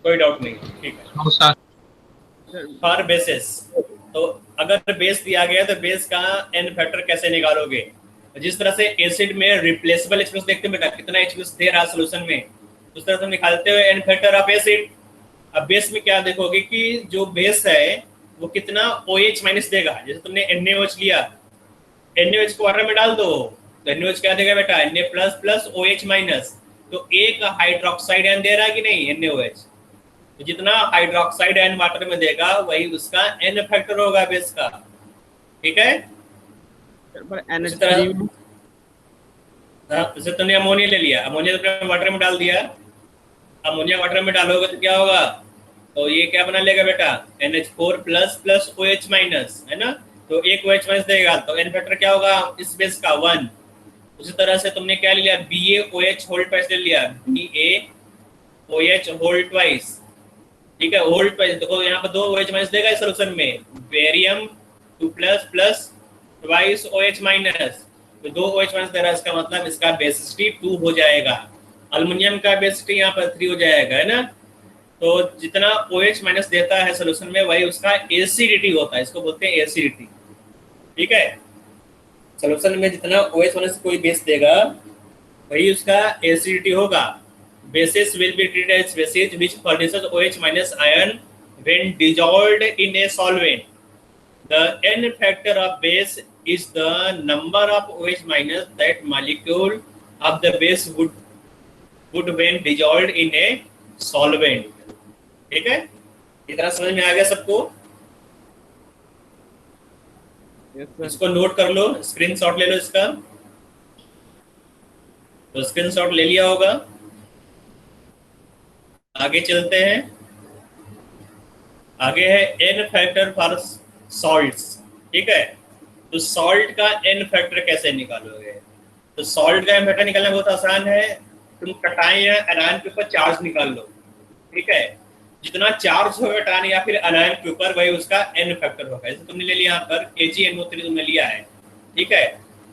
कोई डाउट नहीं, ठीक है। फॉर बेसिस, तो अगर बेस दिया गया तो बेस का n फैक्टर कैसे निकालोगे? जिस तरह से एसिड में रिप्लेसेबल H+ देखते हैं बेटा, कितना H+ दे रहा है सॉल्यूशन में, उस तरह से हम निकालते हुए n फैक्टर ऑफ एसिड। अब बेस में क्या देखोगे कि जो बेस है वो कितना OH- देगा। जैसे तुमने NaOH लिया, NaOH को वाटर में डाल दो तो NaOH क्या देगा बेटा, Na++ OH-। तो एक हाइड्रोक्साइड आयन दे रहा है कि नहीं, NaOH। तो जितना हाइड्रोक्साइड आयन वाटर में देगा वही उसका n फैक्टर होगा बेस का, ठीक है। जैसे तुमने अमोनिया ले लिया, अमोनिया तुमने वाटर में डाल दिया, अमोनिया वाटर में डालोगे तो क्या होगा, तो ये क्या बना लेगा बेटा, NH4++ OH-, है ना। तो एक OH- देगा तो n फैक्टर क्या होगा इस बेस का, 1। उसी तरह से तुमने क्या ले लिया, BaOH होल ट्वाइस ले लिया, BaOH होल ट्वाइस, ठीक है, होल ट्वाइस। देखो यहाँ पर 2 OH- देगा इस सॉल्यूशन में, बेरियम 2++ ट्वाइस OH-। तो 2 OH- दे रहा है, इसका मतलब इसका बेसिसिटी 2 हो जाएगा। अल्युमिनियम का बेसिसिटी यहाँ पर 3 हो जाएगा, है ना। तो जितना OH- देता है सॉल्यूशन में वही उसका एसिडिटी होता है, इसको बोलते हैं एसिडिटी, ठीक है। सॉल्यूशन में जितना OH- कोई बेस देगा वही उसका एसिडिटी होगा। Bases will be treated as bases which furnishes OH- ion when dissolved in a solvent. The n factor of base is the number of OH- that molecule of the base would when dissolved in a solvent. ठीक है, इतना समझ में आ गया सबको? इसको नोट कर लो, स्क्रीनशॉट ले लो इसका। तो स्क्रीनशॉट ले लिया होगा। आगे चलते हैं। आगे है n फैक्टर फॉर सॉल्ट्स, ठीक है। तो सॉल्ट का n फैक्टर कैसे निकालोगे? तो सॉल्ट का n फैक्टर निकालना बहुत आसान है। तुम कटाई या एनायन के ऊपर चार्ज निकाल लो, ठीक है। जितना चार्ज होगा कटायन या फिर एनायन के ऊपर वही उसका n फैक्टर होगा। जैसे तुमने ले लिया यहाँ पर KgNO3 तुमने लिया है, ठीक है।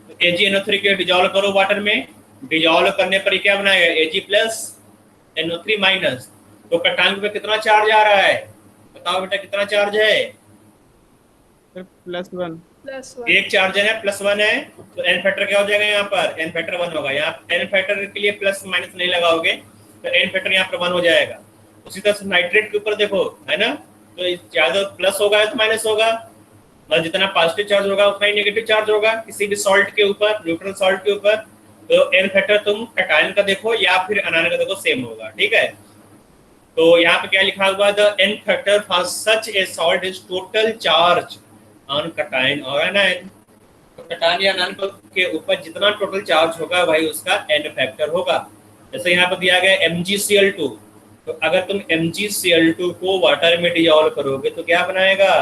तो KgNO3 के डिजॉल्व करो वाटर में, डिजॉल्व करने पर क्या बनाएगा, Ag+NO3-। तो कटान पे कितना चार्ज आ रहा है, बताओ बेटा कितना चार्ज है? सर +1 एक चार्ज है +1 है, तो एन फैक्टर क्या हो जाएगा यहाँ पर? एन फैक्टर 1 होगा। यहाँ एन फैक्टर के लिए प्लस माइनस नहीं लगाओगे तो एन फैक्टर यहाँ पर 1 हो जाएगा। उसी तरह से नाइट्रेट के ऊपर देखो, है ना, तो ज्यादा प्लस होगा तो माइनस होगा, मतलब जितना पॉजिटिव चार्ज होगा उतना ही नेगेटिव चार्ज होगा किसी भी सॉल्ट के ऊपर, न्यूट्रल सॉल्ट के ऊपर। तो एन फैक्टर तुम कटायन का देखो या फिर अनायन का देखो, सेम होगा। ठीक है, तो यहाँ पे क्या लिखा हुआ? The n factor for such a salt is total charge on cation और एनायन। तो कटायन या अनायन के ऊपर जितना टोटल चार्ज होगा भाई उसका एन फैक्टर होगा। जैसे यहाँ पर दिया गया MgCl2, तो अगर तुम MgCl2 को वाटर में डिजॉल्व करोगे तो क्या बनाएगा?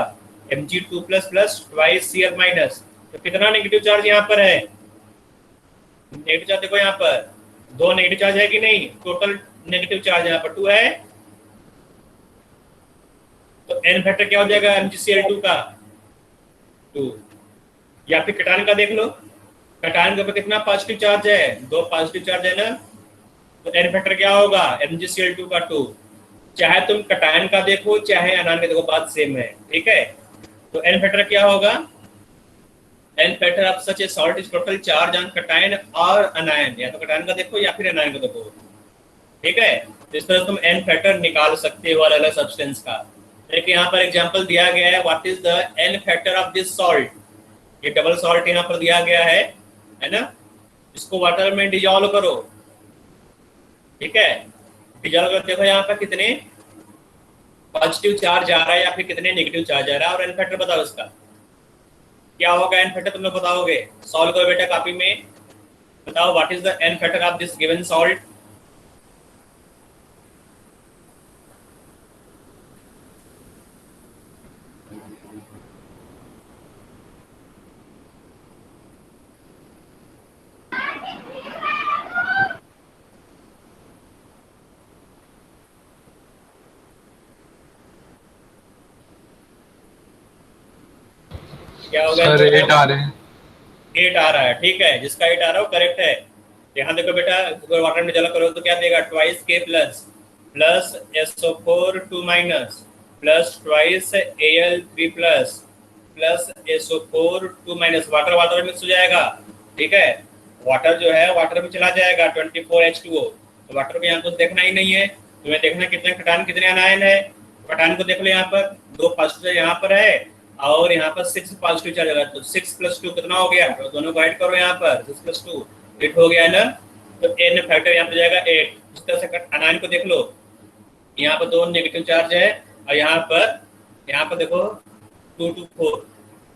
Mg2 plus plus twice Cl minus. तो कितना नेगेटिव चार्ज यहाँ पर है? नेगेटिव चार्ज देखो यहाँ पर 2 नेगेटिव चार्ज है कि नहीं? टोटल नेगेटिव चार्ज यहाँ पर 2 है, तो एन फैक्टर क्या हो जाएगा MgCl2 का? 2। या फिर कटायन का देख लो, कटायन के ऊपर कितना पॉजिटिव चार्ज है? 2 पॉजिटिव चार्ज है ना, तो एन फैक्टर क्या होगा? MgCl2 का 2। चाहे तुम कटायन का देखो चाहे अनायन का देखो, बात सेम है। ठीक है, तो एन फैक्टर क्या होगा? N factor of such a salt is total charge on cation और अनायन। या तो कटायन का देखो या फिर अनायन का देखो। ठीक है, इस तरह तुम एन फैक्टर निकाल सकते हो अलग अलग सब्सटेंस का। देखिए यहाँ पर एग्जांपल दिया गया है, what is the n factor of this salt. ये डबल सॉल्ट यहाँ पर दिया गया है ना, इसको वाटर में डिजॉल्व करो। ठीक है, डिजॉल्व कर देखो यहाँ पर कितने पॉजिटिव चार्ज आ रहा है या फिर कितने नेगेटिव चार्ज आ रहा है, और एन फैक्टर बताओ इसका क्या होगा। एन फैक्टर तुम लोग बताओगे, सॉल्व करो बेटा कॉपी में, बताओ what is the n factor of this given salt. क्या होगा? सर 8 आ रहे हैं। 8 आ रहा है। ठीक है, जिसका 8 आ रहा है वो करेक्ट है। यहाँ देखो बेटा, अगर वाटर में जला करो तो क्या देगा? Twice K plus plus SO4 2 minus plus twice Al3 plus plus SO4 2 minus. Water water mix हो जाएगा। ठीक है, वाटर जो है वाटर में चला जाएगा 24H2O। तो वाटर को यहाँ कुछ देखना ही नहीं है, तुम्हें देखना कितने कटायन कितने अनायन है। कटायन को देख लो, यहाँ पर 2 पॉजिटिव यहाँ पर है और यहाँ पर 6 पॉजिटिव चार्ज है, तो 6 + 2 कितना हो गया? तो दोनों को ऐड करो, यहाँ पर 6 + 2 8 हो गया ना, तो एन फैक्टर यहाँ पे जाएगा 8। इस तरह से अनायन को देख लो, यहाँ पर 2 नेगेटिव चार्ज है और यहाँ पर देखो 2 2 4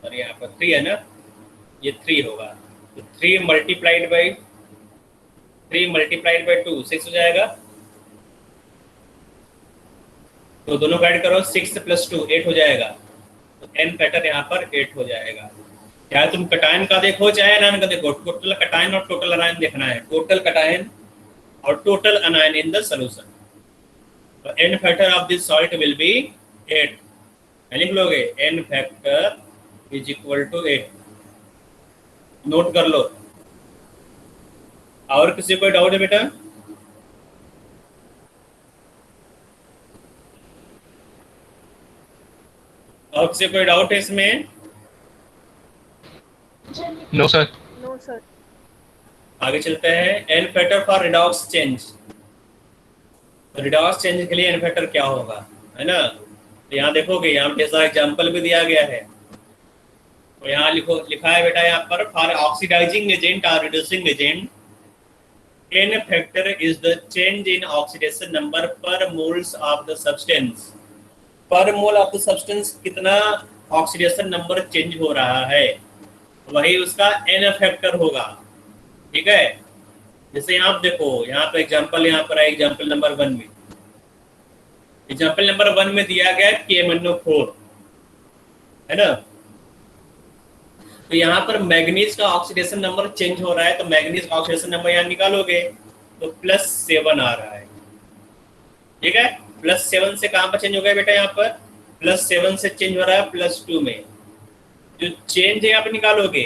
और यहाँ पर 3 है ना, ये 3 होगा, तो 3 मल्टीप्लाइड बाई 2 6 हो जाएगा। तो दोनों को ऐड करो, 6 + 2 8 हो जाएगा, तो एन फैक्टर यहाँ पर 8 हो जाएगा। चाहे तुम कटायन का देखो चाहे अनायन का देखो, टोटल कटायन और टोटल अनायन देखना है, टोटल कटायन और total anion in the solution. तो n factor of this salt will be 8। लिख लोगे n factor is equal to 8, note कर लो। और किसी कोई डाउट है बेटा? और किसी कोई डाउट है इसमें? No sir. आगे चलते हैं। N factor for redox change. Redox change के लिए एन फैक्टर क्या होगा, है ना? तो यहाँ देखोगे, यहाँ जैसा एग्जांपल भी दिया गया है, तो यहाँ लिखा है बेटा, यहाँ पर फॉर ऑक्सीडाइजिंग एजेंट और reducing agent n factor is the change in oxidation number per moles of the substance. Per mole of the substance कितना ऑक्सीडेशन नंबर चेंज हो रहा है, वही उसका एन फैक्टर होगा। ठीक है, जैसे यहाँ आप देखो, यहाँ पर एग्जांपल यहाँ पर है, एग्जांपल नंबर 1 में, एग्जांपल नंबर 1 में दिया गया KMnO4, है ना? तो यहाँ पर मैग्नीज का ऑक्सीडेशन नंबर चेंज हो रहा है, तो मैग्नीज का ऑक्सीडेशन नंबर यहाँ निकालोगे तो +7 आ रहा है। ठीक है, +7 से कहाँ पर चेंज हो गया बेटा? यहाँ पर +7 से चेंज हो रहा है +2 में। जो चेंज है यहाँ पर निकालोगे,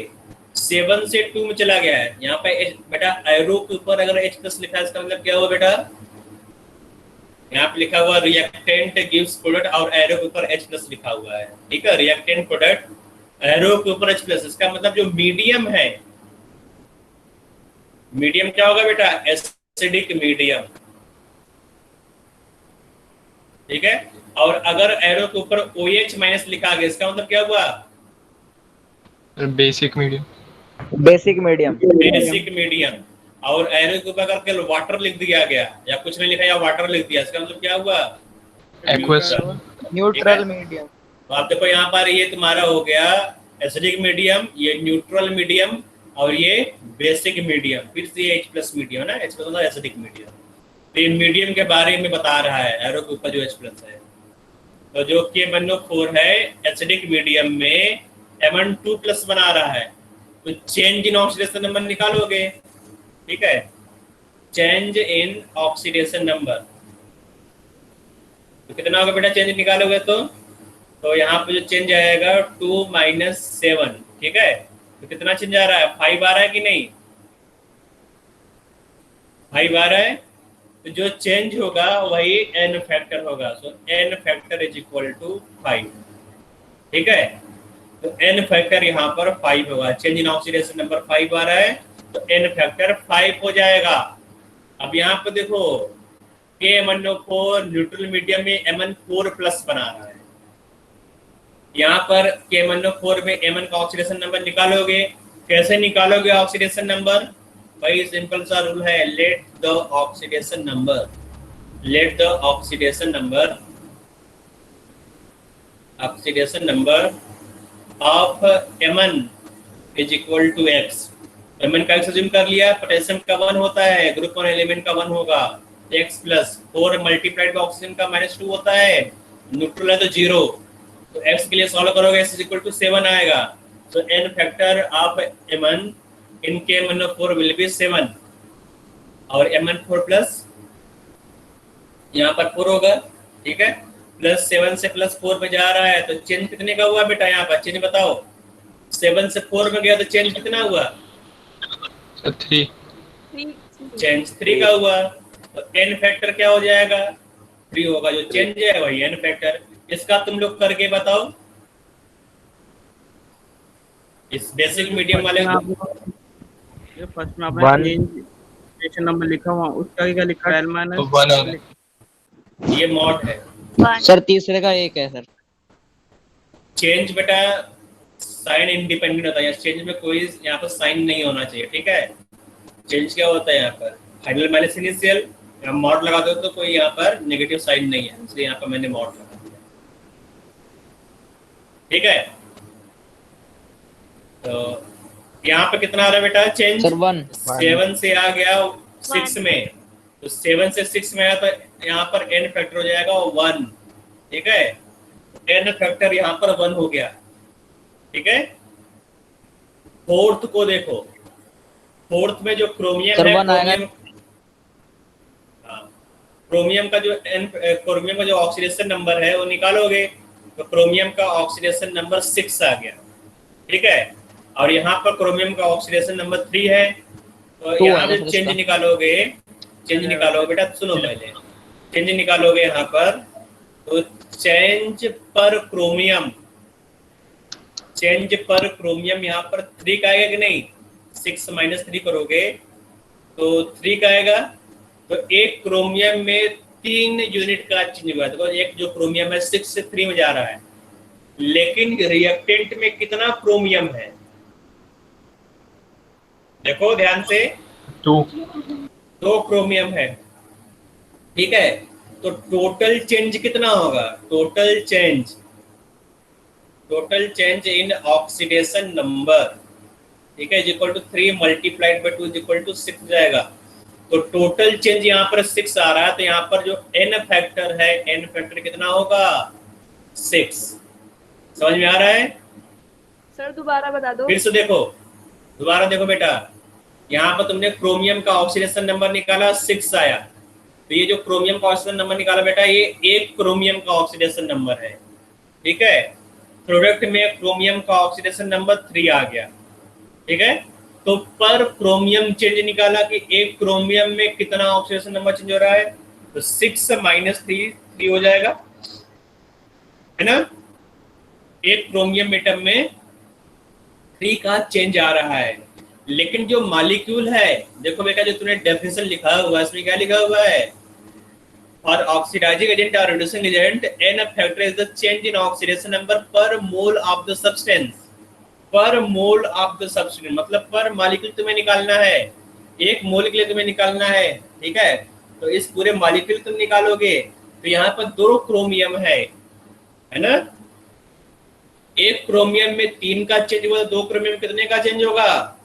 7 से 2 में चला गया है। यहाँ पे बेटा एरो के ऊपर अगर H+ लिखा है, इसका मतलब क्या हुआ बेटा? यहाँ पे लिखा हुआ रिएक्टेंट गिव्स प्रोडक्ट और एरो के ऊपर H प्लस लिखा हुआ है, ठीक है। रिएक्टेंट प्रोडक्ट एरो के ऊपर H प्लस, इसका मतलब जो मीडियम है, मीडियम क्या होगा बेटा? एसिडिक मीडियम, ठीक है। और अगर एरो के ऊपर OH माइनस लिखा गया, इसका मतलब क्या हुआ? Basic medium. Basic medium. Basic medium. और एरो के ऊपर अगर वाटर लिख दिया गया या कुछ नहीं लिखा या वाटर लिख दिया, इसका मतलब क्या हुआ? एक्वस। Neutral medium. तो आप देखो यहाँ पर ये तुम्हारा हो गया एसिडिक मीडियम, ये न्यूट्रल मीडियम और ये बेसिक मीडियम, फिर से H प्लस मीडियम ना, H प्लस एसिडिक मीडियम। तो ये मीडियम के बारे में बता रहा है, एरो के ऊपर जो H प्लस है। तो जो KMnO4 है एसिडिक मीडियम में Mn2 प्लस बना रहा है, तो चेंज इन ऑक्सीडेशन नंबर निकालोगे, ठीक है। चेंज इन ऑक्सीडेशन नंबर तो कितना होगा बेटा? चेंज निकालोगे तो यहाँ पे जो चेंज आएगा 2 - 7, ठीक है। तो कितना चेंज आ रहा है? 5 आ रहा है कि नहीं? 5 आ रहा है। तो जो चेंज होगा वही n फैक्टर होगा, so n factor is equal to 5, ठीक है। तो n फैक्टर यहाँ पर 5 होगा, चेंज इन ऑक्सीडेशन नंबर 5 आ रहा है, तो n फैक्टर 5 हो जाएगा। अब यहाँ पर देखो KMnO4 न्यूट्रल मीडियम में Mn4 प्लस बना रहा है, यहाँ पर KMnO4 में Mn का ऑक्सीडेशन नंबर निकालोगे। कैसे निकालोगे ऑक्सीडेशन नंबर? भाई सिंपल सा रूल है, let the oxidation number, let the oxidation number, oxidation number of Mn is equal to X। Mn का एक्सज्यूम कर लिया, पोटेशियम का 1 होता है, ग्रुप 1 एलिमेंट का 1 होगा, X plus 4 multiplied by oxygen का -2 होता है, न्यूट्रल है तो 0, तो X के लिए सॉल्व करोगे X इज इक्वल टू 7 आएगा। तो n factor of Mn in KMnO4 will be 7 और Mn4 प्लस यहाँ पर 4 होगा, ठीक है। प्लस 7 से प्लस 4 में जा रहा है, तो चेंज कितने का हुआ बेटा? यहाँ पर चेंज बताओ, 7 से 4 में गया तो चेंज कितना हुआ? 3। चेंज 3 का हुआ, तो n फैक्टर क्या हो जाएगा? 3 होगा, जो चेंज है वही n फैक्टर। इसका तुम लोग करके बताओ, इस बेसिक मीडियम वाले को। ये फर्स्ट में आपने चेंज स्टेशन नंबर लिखा हुआ, उसका क्या लिखा है? तो 1 ये मॉड है सर, तीसरे का 1 है सर। चेंज बेटा साइन इंडिपेंडेंट होता है, चेंज में कोई यहाँ पर साइन नहीं होना चाहिए, ठीक है। चेंज क्या होता है यहाँ पर? फाइनल माइनस इनिशियल, यहाँ मॉड लगा दो तो कोई यहाँ पर नेगेटिव साइन नहीं है, इसलिए यहाँ पर मैंने मॉड लगा दिया, ठीक है। तो यहाँ पे कितना आ रहा है बेटा चेंज? सर 1। 7 से आ गया 6 में, तो 7 से 6 में आया तो यहाँ पर n फैक्टर हो जाएगा 1, ठीक है। n फैक्टर यहाँ पर 1 हो गया, ठीक है। फोर्थ को देखो, फोर्थ में जो क्रोमियम है, क्रोमियम का जो क्रोमियम का जो ऑक्सीडेशन नंबर है वो निकालोगे, तो क्रोमियम का ऑक्सीडेशन नंबर 6 आ गया, ठीक है। और यहाँ पर क्रोमियम का ऑक्सीडेशन नंबर 3 है, तो यहाँ पे चेंज निकालोगे, चेंज निकालोगे बेटा, सुनो पहले, चेंज निकालोगे यहाँ पर, तो चेंज पर क्रोमियम, चेंज पर क्रोमियम यहाँ पर 3 का आएगा कि नहीं? 6 - 3 करोगे तो 3 का आएगा, तो एक क्रोमियम में 3 यूनिट का चेंज हुआ, तो एक जो क्रोमियम है 6 से 3 में जा रहा है, लेकिन रिएक्टेंट में कितना क्रोमियम है? देखो ध्यान से, 2 क्रोमियम है, ठीक है। तो टोटल चेंज कितना होगा? Total change in oxidation number, ठीक है, is equal to 3 multiplied by 2 is equal to 6 जाएगा। तो टोटल चेंज यहाँ पर 6 आ रहा है, तो यहाँ पर जो n फैक्टर है, n फैक्टर कितना होगा? 6। समझ में आ रहा है? सर दोबारा बता दो। फिर से देखो, दोबारा देखो बेटा, यहाँ पर तुमने क्रोमियम का ऑक्सीडेशन नंबर निकाला 6 आया, तो ये जो क्रोमियम का ऑक्सीडेशन नंबर निकाला बेटा, ये एक क्रोमियम का ऑक्सीडेशन नंबर है, ठीक है। प्रोडक्ट में क्रोमियम का ऑक्सीडेशन नंबर 3 आ गया, ठीक है। तो पर क्रोमियम चेंज निकाला कि एक क्रोमियम में कितना ऑक्सीडेशन नंबर चेंज हो रहा है, तो 6 माइनस 3 हो जाएगा, है ना। एक क्रोमियम एटम में 3 का चेंज आ रहा है, लेकिन जो मॉलिक्यूल है, देखो बेटा, जो तूने डेफिनेशन लिखा हुआ है इसमें क्या लिखा हुआ है, और ऑक्सीडाइजिंग एजेंट और reducing agent, n factor is the change in oxidation number per mole of the substance. Per mole of the substance मतलब पर मॉलिक्यूल तुम्हें निकालना है, एक मोल के लिए तुम्हें निकालना है, ठीक है। तो इस पूरे मॉलिक्यूल तुम निकालोगे, तो यहाँ पर 2 क्रोमियम है ना। एक क्रोमियम में 3 का चेंज हुआ, 2 क्रोमियम कितने का चेंज होगा,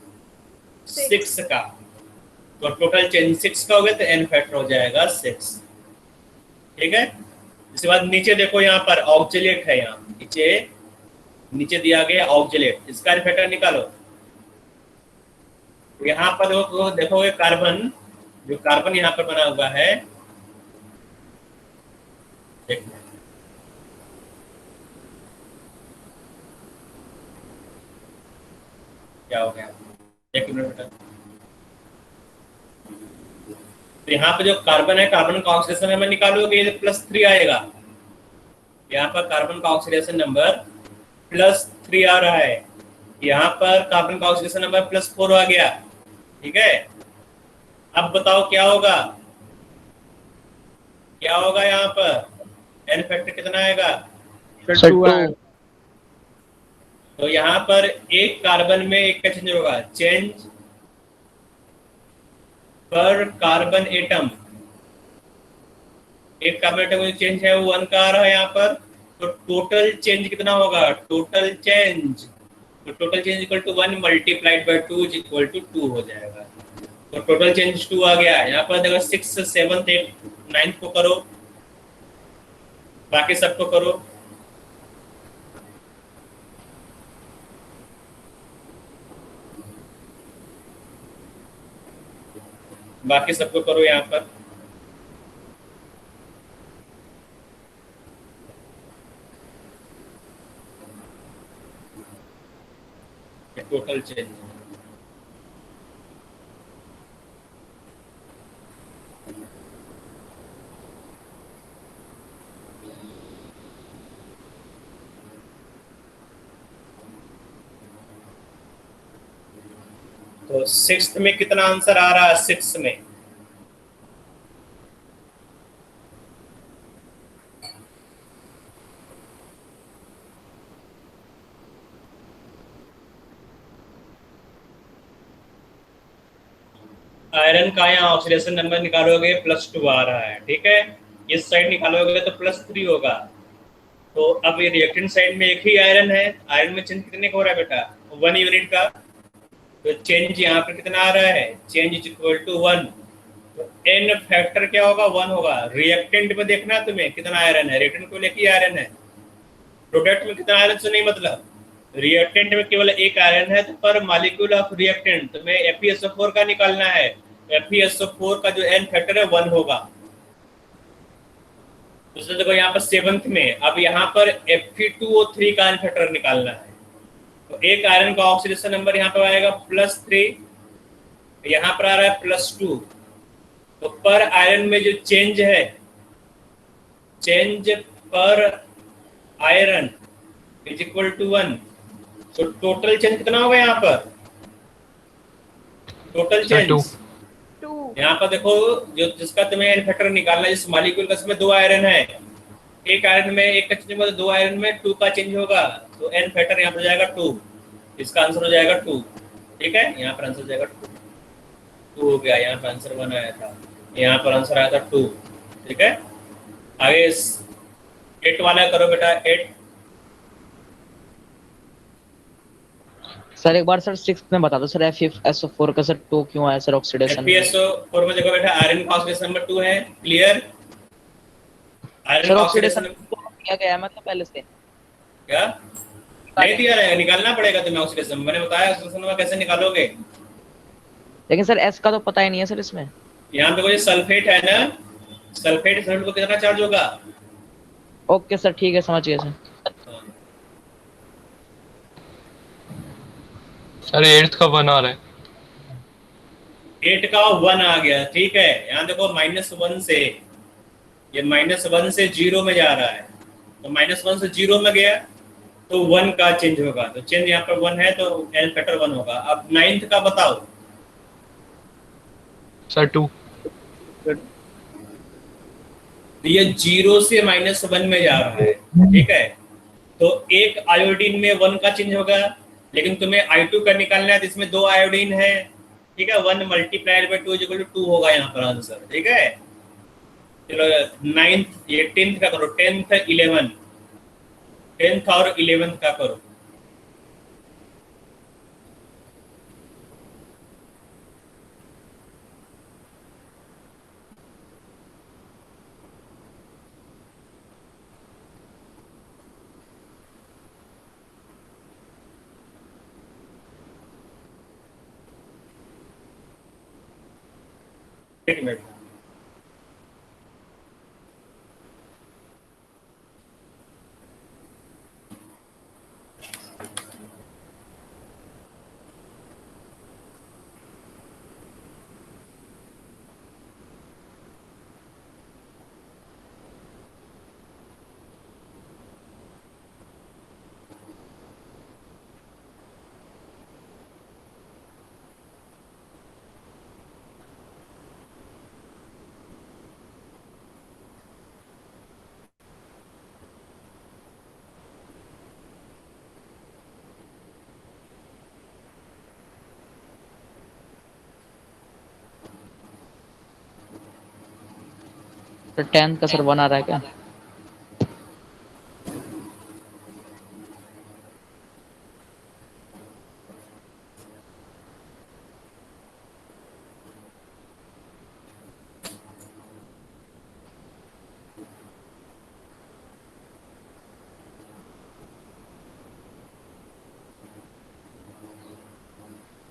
6 का। तो टोटल चेंज 6 का हो गया, तो एन फैक्टर हो जाएगा 6, ठीक है। इसके बाद नीचे देखो, यहाँ पर ऑक्जेलेट है, यहाँ नीचे दिया गया ऑक्जेलेट, इसका एन फैक्टर निकालो। यहाँ पर देखोगे कार्बन, जो कार्बन यहाँ पर बना हुआ है, देखो क्या हो गया, एक मिनट बेटा। तो यहाँ पे जो कार्बन है, कार्बन का ऑक्सीडेशन नंबर निकालोगे तो +3 आएगा। यहाँ पर कार्बन का ऑक्सीडेशन नंबर +3 आ रहा है, यहाँ पर कार्बन का ऑक्सीडेशन नंबर +4 आ गया, ठीक है। अब बताओ क्या होगा, क्या होगा यहाँ पर एन फैक्टर कितना आएगा, सर 2 है। तो यहाँ पर एक कार्बन में एक का चेंज होगा, चेंज पर कार्बन एटम, एक कार्बन एटम में चेंज है वो 1 का आ रहा है यहाँ पर। तो टोटल चेंज कितना होगा, टोटल चेंज, तो total change equal to 1 multiplied by 2 is equal to 2 हो जाएगा। तो टोटल चेंज 2 आ गया। यहाँ पर देखो 6, 7, 8, 9 को करो, बाकी सबको करो। बाकी सबको करो यहाँ पर। टोटल चेंज तो 6th में कितना आंसर आ रहा है, 6 में आयरन का यहाँ ऑक्सीडेशन नंबर निकालोगे +2 आ रहा है, ठीक है। इस साइड निकालोगे तो +3 होगा। तो अब ये रिएक्टेंट साइड में एक ही आयरन है, आयरन में चेंज कितने का हो रहा है बेटा, 1 यूनिट का। तो चेंज यहाँ पर कितना आ रहा है, चेंज इज इक्वल टू 1। तो एन फैक्टर क्या होगा, 1 होगा। रिएक्टेंट में देखना तुम्हें कितना आयरन है, रिएक्टेंट को लेके आयरन है, प्रोडक्ट में कितना आयरन से नहीं मतलब। रिएक्टेंट में केवल एक आयरन है, तो पर मॉलिक्यूल ऑफ रिएक्टेंट तुम्हें FeSO4 का निकालना है। FeSO4 का जो एन फैक्टर है 1 होगा। तो देखो यहाँ पर 7th में, अब यहाँ पर Fe2O3 का एन फैक्टर निकालना है। तो एक आयरन का ऑक्सीडेशन नंबर यहाँ पर आएगा +3, यहाँ पर आ रहा है +2। तो पर आयरन में जो चेंज है, चेंज पर आयरन इज इक्वल टू 1। तो टोटल चेंज कितना होगा यहाँ पर, टोटल चेंज 2 यहाँ पर देखो, जो जिसका तुम्हें एन फैक्टर निकालना है, जिस मॉलिक्यूल का इसमें 2 आयरन है, एक आयरन में एक का चेंज होगा, 2 आयरन में 2 का चेंज होगा। तो एन फैक्टर यहाँ पर जाएगा 2, इसका आंसर हो जाएगा 2, ठीक है। यहाँ पर आंसर हो जाएगा 2 हो गया, यहाँ पर आंसर 1 आया था, यहाँ पर आंसर आया था 2, ठीक है। आगे 8 वाला करो बेटा, 8। सर एक बार सर 6 में बता दो सर, FeSO4 का सर 2 क्यों आया सर ऑक्सीडेशन में? FeSO4 में देखो बेटा, आयरन का ऑक्सीडेशन नंबर 2 है, क्लियर। आयरन सर का ऑक्सीडेशन ऑक्सीडेशन क्या गया है मतलब पहले से? क्या नहीं दिया रहेगा, निकालना पड़ेगा तुम्हें ऑक्सीडेशन। मैंने बताया ऑक्सीडेशन नंबर कैसे निकालोगे। लेकिन सर S का तो पता ही नहीं है सर इसमें। यहाँ पे कोई सल्फेट है ना, सल्फेट को कितना चार्ज होगा। ओके सर, ठीक है, समझ गए सर। सर 8th का 1 आ रहा है। 8 का 1 आ गया, ठीक है। यहाँ देखो -1 से ये -1 से 0 में जा रहा है, तो -1 से 0 में गया तो 1 का चेंज होगा, तो चेंज यहाँ पर 1 है तो एल फैक्टर 1 होगा। अब 9th का बताओ। सर 2। ये 0 से -1 में जा रहा है, ठीक है, तो एक आयोडीन में 1 का चेंज होगा, लेकिन तुम्हें I2 का निकालना है तो इसमें 2 आयोडीन है, ठीक है, 1 × 2 = 2 होगा यहाँ पर आंसर, ठीक है। चलो 9th, ये 10th का करो, 10th 11, 10th और 11th का करो। एक मिनट, तो 10th का सर 1 आ रहा है क्या?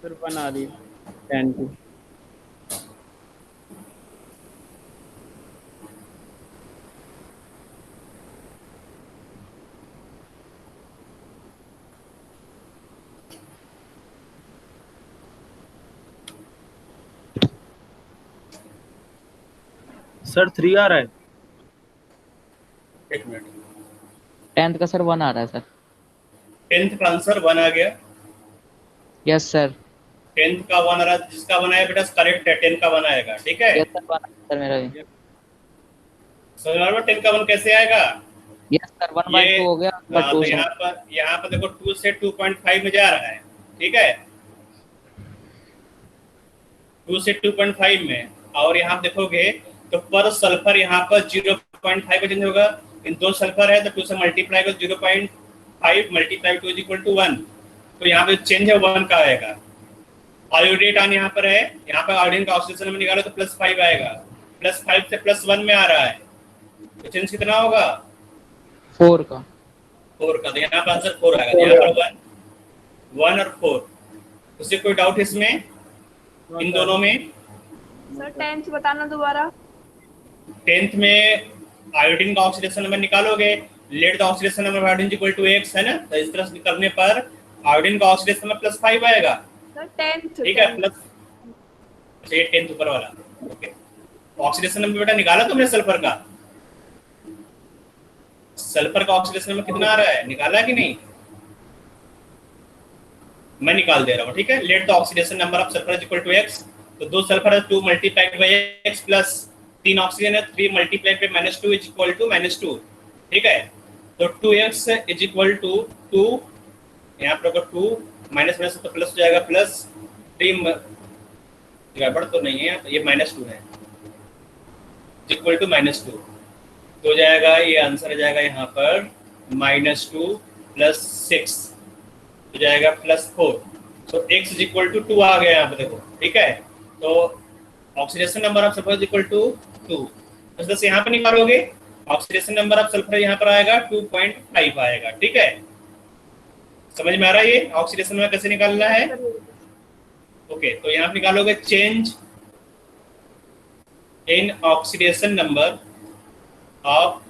सर 1 आ रही है 10 की। सर 3 आ रहा है। एक मिनट, 10th का सर 1 आ रहा है सर। 10th का आंसर 1 आ गया। Yes sir. 10th का 1 आ रहा है, जिसका 1 आया बेटा करेक्ट है, 10 का 1 आएगा, ठीक है। यस सर 1 सर मेरा भी। समझ में आ रहा है 10 का 1 कैसे आएगा? यस सर 1/2 हो गया, हाँ, बट तो 2 यहाँ पर देखो 2 से 2.5 में जा रहा है, ठीक है, 2 से 2.5 में, और यहाँ देखोगे तो पर सल्फर यहाँ पर 0.5 का चेंज होगा, इन 2 सल्फर है तो 2 से मल्टीप्लाई करो, 0.5 × 2 = 1, तो यहाँ पे चेंज है 1 का आएगा। आयोडेट यहाँ पर है, यहाँ पर आयोडीन का ऑक्सीडेशन में निकालो तो +5 आएगा, +5 से +1 में आ रहा है, तो चेंज कितना होगा? 4 का। 4 का, तो यहाँ पर आंसर 4 आएगा, यहाँ पर 1 और 4। उससे कोई डाउट इसमें, इन दोनों में? सर 10th बताना दोबारा। 10th में आयोडीन का ऑक्सीडेशन नंबर निकालोगे, late the oxidation number iodine = X है ना, तो इस तरह से करने पर आयोडीन का ऑक्सीडेशन नंबर +5 आएगा, सर 10th, ठीक है, प्लस 10th ऊपर वाला, ओके। ऑक्सीडेशन नंबर बेटा निकाला तुमने सल्फर का? सल्फर का ऑक्सीडेशन नंबर कितना आ रहा है, निकाला कि नहीं? मैं निकाल दे रहा हूँ, ठीक है। Let the oxidation number of sulphur = X, तो 2 सल्फर है 2 × X प्लस 3 ऑक्सीजन है 3 × -2 = -2, ठीक है। तो 2X = 2, यहाँ पर 2 माइनस में से तो प्लस हो जाएगा, प्लस 3 गड़बड़ तो नहीं है, तो ये -2 है, = -2, तो जाएगा ये आंसर आ जाएगा यहाँ पर -2 + 6 हो जाएगा +4, तो X = 2 आ गया यहाँ पे देखो, ठीक है। तो ऑक्सीडेशन नंबर ऑफ सल्फर = 2, बस यहाँ पे निकालोगे, ऑक्सीडेशन नंबर ऑफ सल्फर यहाँ पर आएगा 2.5 आएगा, ठीक है। समझ में आ रहा है ये ऑक्सीडेशन नंबर कैसे निकालना है? ओके, तो यहाँ पे निकालोगे change in oxidation number of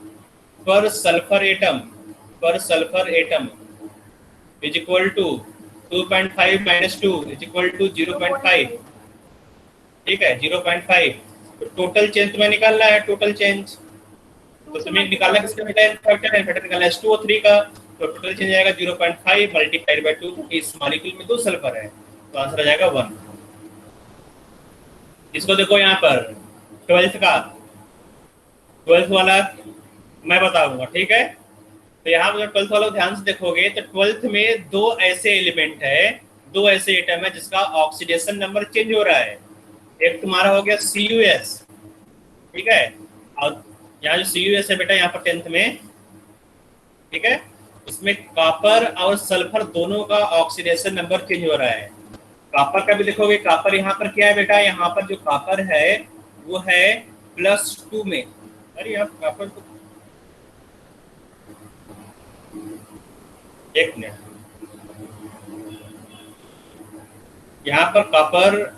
पर सल्फर एटम = 2.5 - 2 = 0.5, ठीक है, 0.5। तो टोटल चेंज तुम्हें निकालना है, टोटल चेंज तो तुम्हें निकालना किसका बेटा एन फैक्टर निकालना H2O3 का, तो टोटल चेंज आएगा 0.5 मल्टीप्लाइड बाय 2, तो इस मॉलिक्यूल में 2 सल्फर है, तो आंसर आ जाएगा 1। इसको देखो यहाँ पर 12th का, 12th वाला मैं बताऊंगा, ठीक है। तो यहाँ पर 12th वाला ध्यान से देखोगे तो 12th में 2 ऐसे एलिमेंट है, 2 ऐसे एटम है जिसका ऑक्सीडेशन नंबर चेंज हो रहा है। एक तुम्हारा हो गया CuS, ठीक है, और यहाँ जो CuS है बेटा यहाँ पर 10th में, ठीक है, इसमें कॉपर और सल्फर दोनों का ऑक्सीडेशन नंबर चेंज हो रहा है। कॉपर का भी देखोगे, कॉपर यहाँ पर क्या है बेटा, यहाँ पर जो कॉपर है वो है +2 में। अरे यहाँ कॉपर को एक मिनट, यहाँ पर कॉपर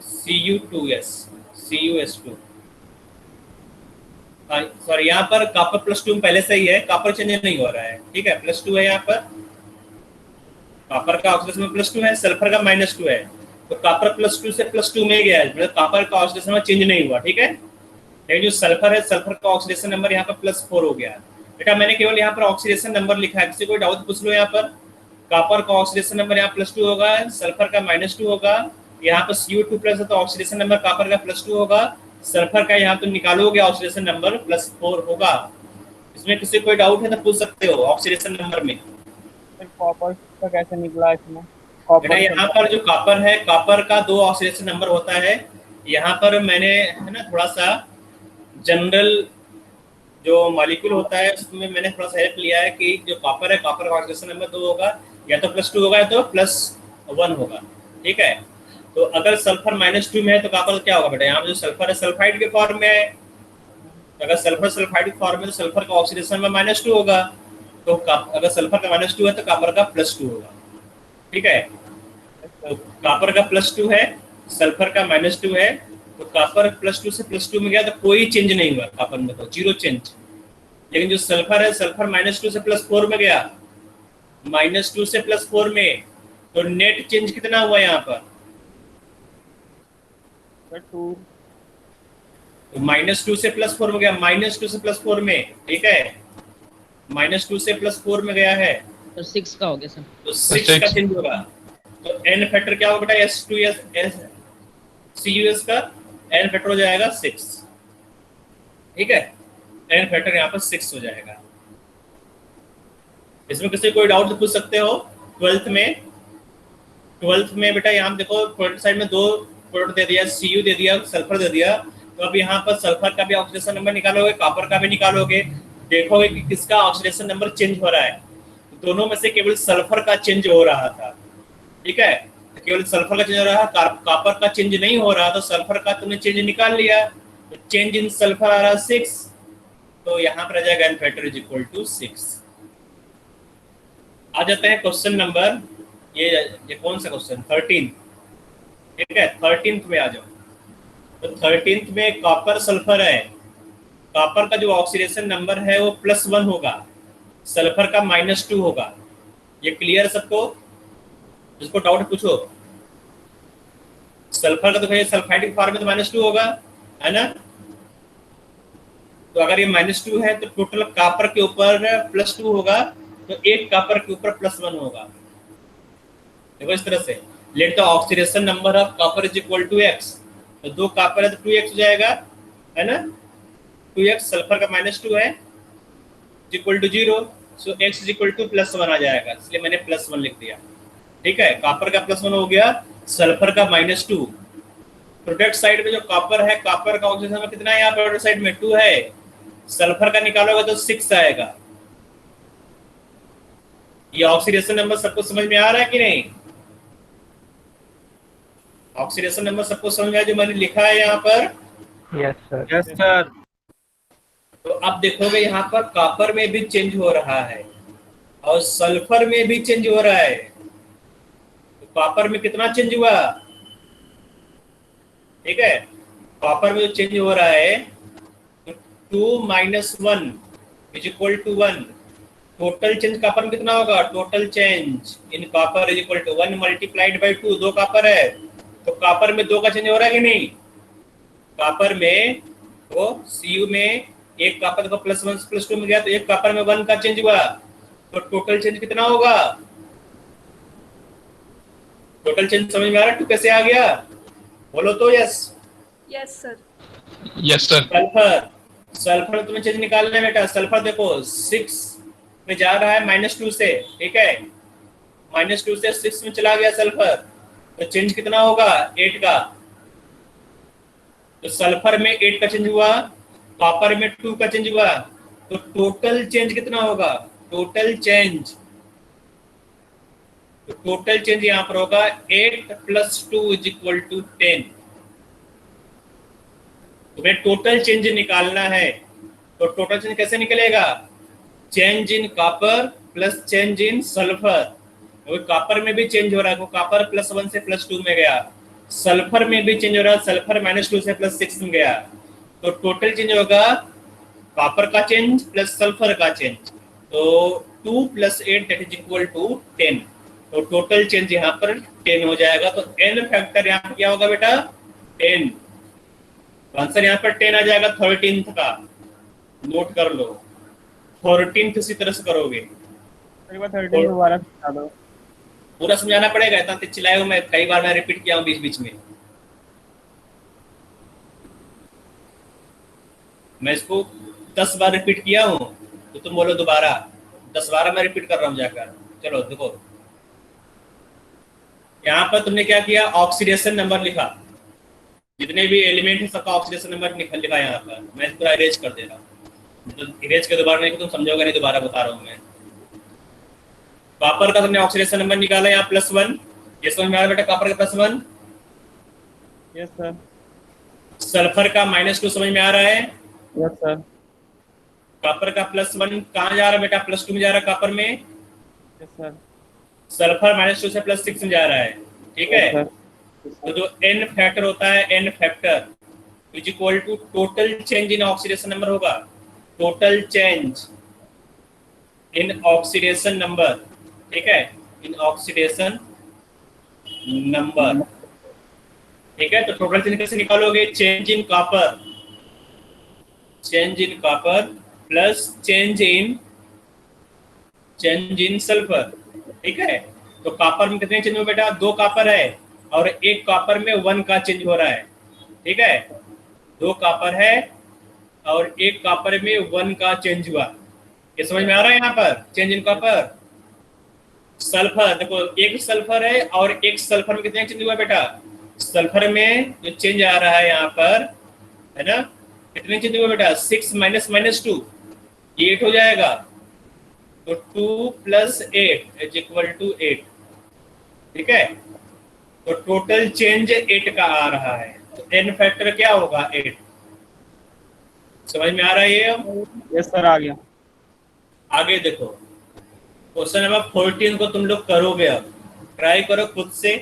CuS2 सॉरी, यहाँ पर कॉपर +2 पहले से ही है, कॉपर चेंज नहीं हो रहा है, ठीक है, +2 है यहाँ पर, कॉपर का ऑक्सीडेशन +2 है, सल्फर का -2 है, तो कॉपर +2 से +2 में गया है, मतलब कॉपर का ऑक्सीडेशन चेंज नहीं हुआ, ठीक है। लेकिन जो सल्फर है, सल्फर का ऑक्सीडेशन नंबर यहाँ पर +4 हो गया बेटा। मैंने केवल यहाँ पर ऑक्सीडेशन नंबर लिखा है, किसी कोई डाउट पूछ लो। यहाँ पर कॉपर का ऑक्सीडेशन नंबर यहाँ +2 होगा, सल्फर का -2 होगा, यहाँ पर Cu2+ है तो ऑक्सीडेशन नंबर कॉपर का +2 होगा, सल्फर का यहाँ तो निकालोगे ऑक्सीडेशन नंबर +4 होगा। इसमें किसी कोई डाउट है तो पूछ सकते हो ऑक्सीडेशन नंबर में। कॉपर का कैसे निकला इसमें? बेटा यहाँ पर जो कॉपर है, कॉपर का 2 ऑक्सीडेशन नंबर होता है। यहाँ पर मैंने है ना थोड़ा सा जनरल जो मॉलिक्यूल होता है उसमें मैंने थोड़ा सा हेल्प लिया है कि जो कॉपर है, कॉपर का ऑक्सीडेशन नंबर 2 होगा, या तो +2 होगा या तो +1 होगा, ठीक है। तो अगर सल्फर -2 में है तो कॉपर क्या होगा बेटा, यहाँ पर जो सल्फर है सल्फाइड के फॉर्म में है, अगर सल्फर सल्फाइड के फॉर्म में तो सल्फर का ऑक्सीडेशन नंबर -2 होगा, तो अगर सल्फर का -2 है तो कॉपर का +2 होगा, ठीक है। तो कॉपर का +2 है, सल्फर का -2 है, तो कॉपर +2 से +2 में गया तो कोई चेंज नहीं हुआ कॉपर में, तो 0 चेंज। लेकिन जो सल्फर है, सल्फर -2 से +4 में गया, -2 से +4 में, तो नेट चेंज कितना हुआ यहाँ पर, तो -2 से +4 में गया, -2 से +4 में, ठीक है, -2 से +4 में गया है, तो 6 का हो गया सर, तो 6 का चेंज होगा। तो n फैक्टर क्या होगा बेटा, H2S CuS का n फैक्टर हो जाएगा 6, ठीक है, n फैक्टर यहाँ पर 6 हो जाएगा। इसमें किसी कोई डाउट तो पूछ सकते हो। 12th में बेटा यहाँ देखो प्रोडक्ट साइड में 2 प्रोडक्ट दे दिया, Cu दे दिया, सल्फर दे दिया, तो अब यहाँ पर सल्फर का भी ऑक्सीडेशन नंबर निकालोगे, कॉपर का भी निकालोगे, देखोगे कि किसका ऑक्सीडेशन नंबर चेंज हो रहा है। दोनों में से केवल सल्फर का चेंज हो रहा था, ठीक है, केवल सल्फर का चेंज हो रहा है, कॉपर का चेंज नहीं हो रहा, तो सल्फर का तुमने चेंज निकाल लिया, तो चेंज इन सल्फर आ रहा 6, तो यहाँ पर आ जाएगा n फैक्टर = 6। आ जाते हैं क्वेश्चन नंबर, ये कौन सा क्वेश्चन, 13, ठीक है, 13th में आ जाओ। तो 13th में कॉपर सल्फर है, कॉपर का जो ऑक्सीडेशन नंबर है वो +1 होगा, सल्फर का -2 होगा। ये क्लियर सबको, जिसको डाउट पूछो। सल्फर का तो कहिए सल्फाइड के फॉर्म में तो -2 होगा, है ना, तो अगर ये -2 है तो टोटल कॉपर के ऊपर +2 होगा, तो एक कॉपर के ऊपर +1 होगा। देखो इस तरह से, late the oxidation number of copper = x, तो 2 कॉपर है तो 2x हो जाएगा, है ना, 2x, सल्फर का -2 है =0, सो x +1 आ जाएगा, इसलिए मैंने +1 लिख दिया, ठीक है। कॉपर का +1 हो गया, सल्फर का -2। प्रोडक्ट साइड में जो कॉपर है, कॉपर का ऑक्सीडेशन नंबर कितना है यहाँ प्रोडक्ट साइड में, 2 है, सल्फर का निकालोगे तो 6 आएगा। ये ऑक्सीडेशन नंबर सबको समझ में आ रहा है कि नहीं, ऑक्सीडेशन नंबर सबको समझ में आया जो मैंने लिखा है यहाँ पर, यस सर, यस सर। तो अब देखोगे यहाँ पर कॉपर में भी चेंज हो रहा है और सल्फर में भी चेंज हो रहा है। तो कॉपर में कितना चेंज हुआ, ठीक है, कॉपर में जो चेंज हो रहा है 2 - 1 = 1, टोटल चेंज कॉपर में कितना होगा, total change in copper = 1 multiplied by 2, 2 copper है तो कॉपर में 2 का चेंज हो रहा है कि नहीं, कॉपर में वो Cu में एक कॉपर को +1 + 2 में गया तो एक कॉपर में 1 का चेंज हुआ, तो टोटल चेंज कितना होगा? टोटल चेंज समझ में आ रहा है? 2 कैसे आ गया बोलो तो? Yes yes sir. Yes sir. Sulphur तुम्हें चेंज निकालना है बेटा। सल्फर देखो 6 में जा रहा है -2 से, ठीक है, -2 से 6 में चला गया सल्फर, तो चेंज कितना होगा? 8 का। तो सल्फर में 8 का चेंज हुआ, कॉपर में 2 का चेंज हुआ, तो टोटल चेंज कितना होगा? टोटल चेंज यहाँ पर होगा 8 + 2 = 10। तुम्हें टोटल चेंज निकालना है, तो टोटल चेंज कैसे निकलेगा? Change in copper plus change in sulphur. Copper में भी चेंज हो रहा है, वो कॉपर +1 से +2 में गया, सल्फर में भी चेंज हो रहा है, सल्फर -2 से +6 में गया, तो टोटल चेंज होगा कॉपर का चेंज प्लस सल्फर का चेंज, तो 2 + 8 = 10। तो टोटल चेंज यहाँ पर 10 हो जाएगा। तो n फैक्टर यहाँ पर क्या होगा बेटा? 10। आंसर यहाँ पर 10 आ जाएगा 13th का। नोट कर लो, 14th इसी तरह से करोगे। एक बार 13 दोबारा समझा दो। पूरा समझाना पड़ेगा, इतना चिल्लाए हो, मैं कई बार मैं रिपीट किया हूँ बीच में। मैं इसको 10 बार रिपीट किया हूँ, तो तुम बोलो दोबारा। 10 बार मैं रिपीट कर रहा हूँ जाकर। चलो देखो, यहाँ पर तुमने क्या किया? ऑक्सीडेशन नंबर लिखा, जितने भी एलिमेंट है सबका ऑक्सीडेशन नंबर लिखा यहाँ पर। मैं पूरा इरेज कर दे रहा हूँ, तो इरेज के दोबारा नहीं, तुम समझोगे नहीं, दोबारा बता रहा हूँ मैं। कॉपर का तुमने ऑक्सीडेशन नंबर निकाला यहाँ +1, ये समझ में आ रहा बेटा? कॉपर का +1। Yes sir. सल्फर का -2 समझ में आ रहा है? Yes sir. कॉपर का +1 कहाँ जा रहा है बेटा? +2 में जा रहा है कॉपर में। Yes sir. सल्फर -2 से +6 में जा रहा है, ठीक है। तो जो n फैक्टर होता है, n factor = total change in oxidation number होगा। Total change in oxidation number, ठीक है, इन ऑक्सीडेशन नंबर, ठीक है। तो टोटल चेंज कैसे निकालोगे? Change in copper plus change in sulphur, ठीक है। तो कॉपर में कितने चेंज हुए बेटा? 2 कॉपर है और एक कॉपर में 1 का चेंज हो रहा है, ठीक है। 2 कॉपर है और एक कॉपर में 1 का चेंज हुआ। ये समझ में आ रहा है? यहाँ पर चेंज इन कॉपर। सल्फर देखो, एक सल्फर है और एक सल्फर में कितने चेंज हुआ बेटा? सल्फर में जो चेंज आ रहा है यहाँ पर, है ना, कितने चेंज हुआ बेटा? 6 - -2 ये 8 हो जाएगा, तो 2 + 8 = 8, ठीक है। तो टोटल चेंज 8 का आ रहा है, तो n फैक्टर क्या होगा? 8। समझ में आ रहा है ये? यस सर, आ गया। आगे देखो, क्वेश्चन नंबर 14 को तुम लोग करोगे। अब ट्राई करो खुद से।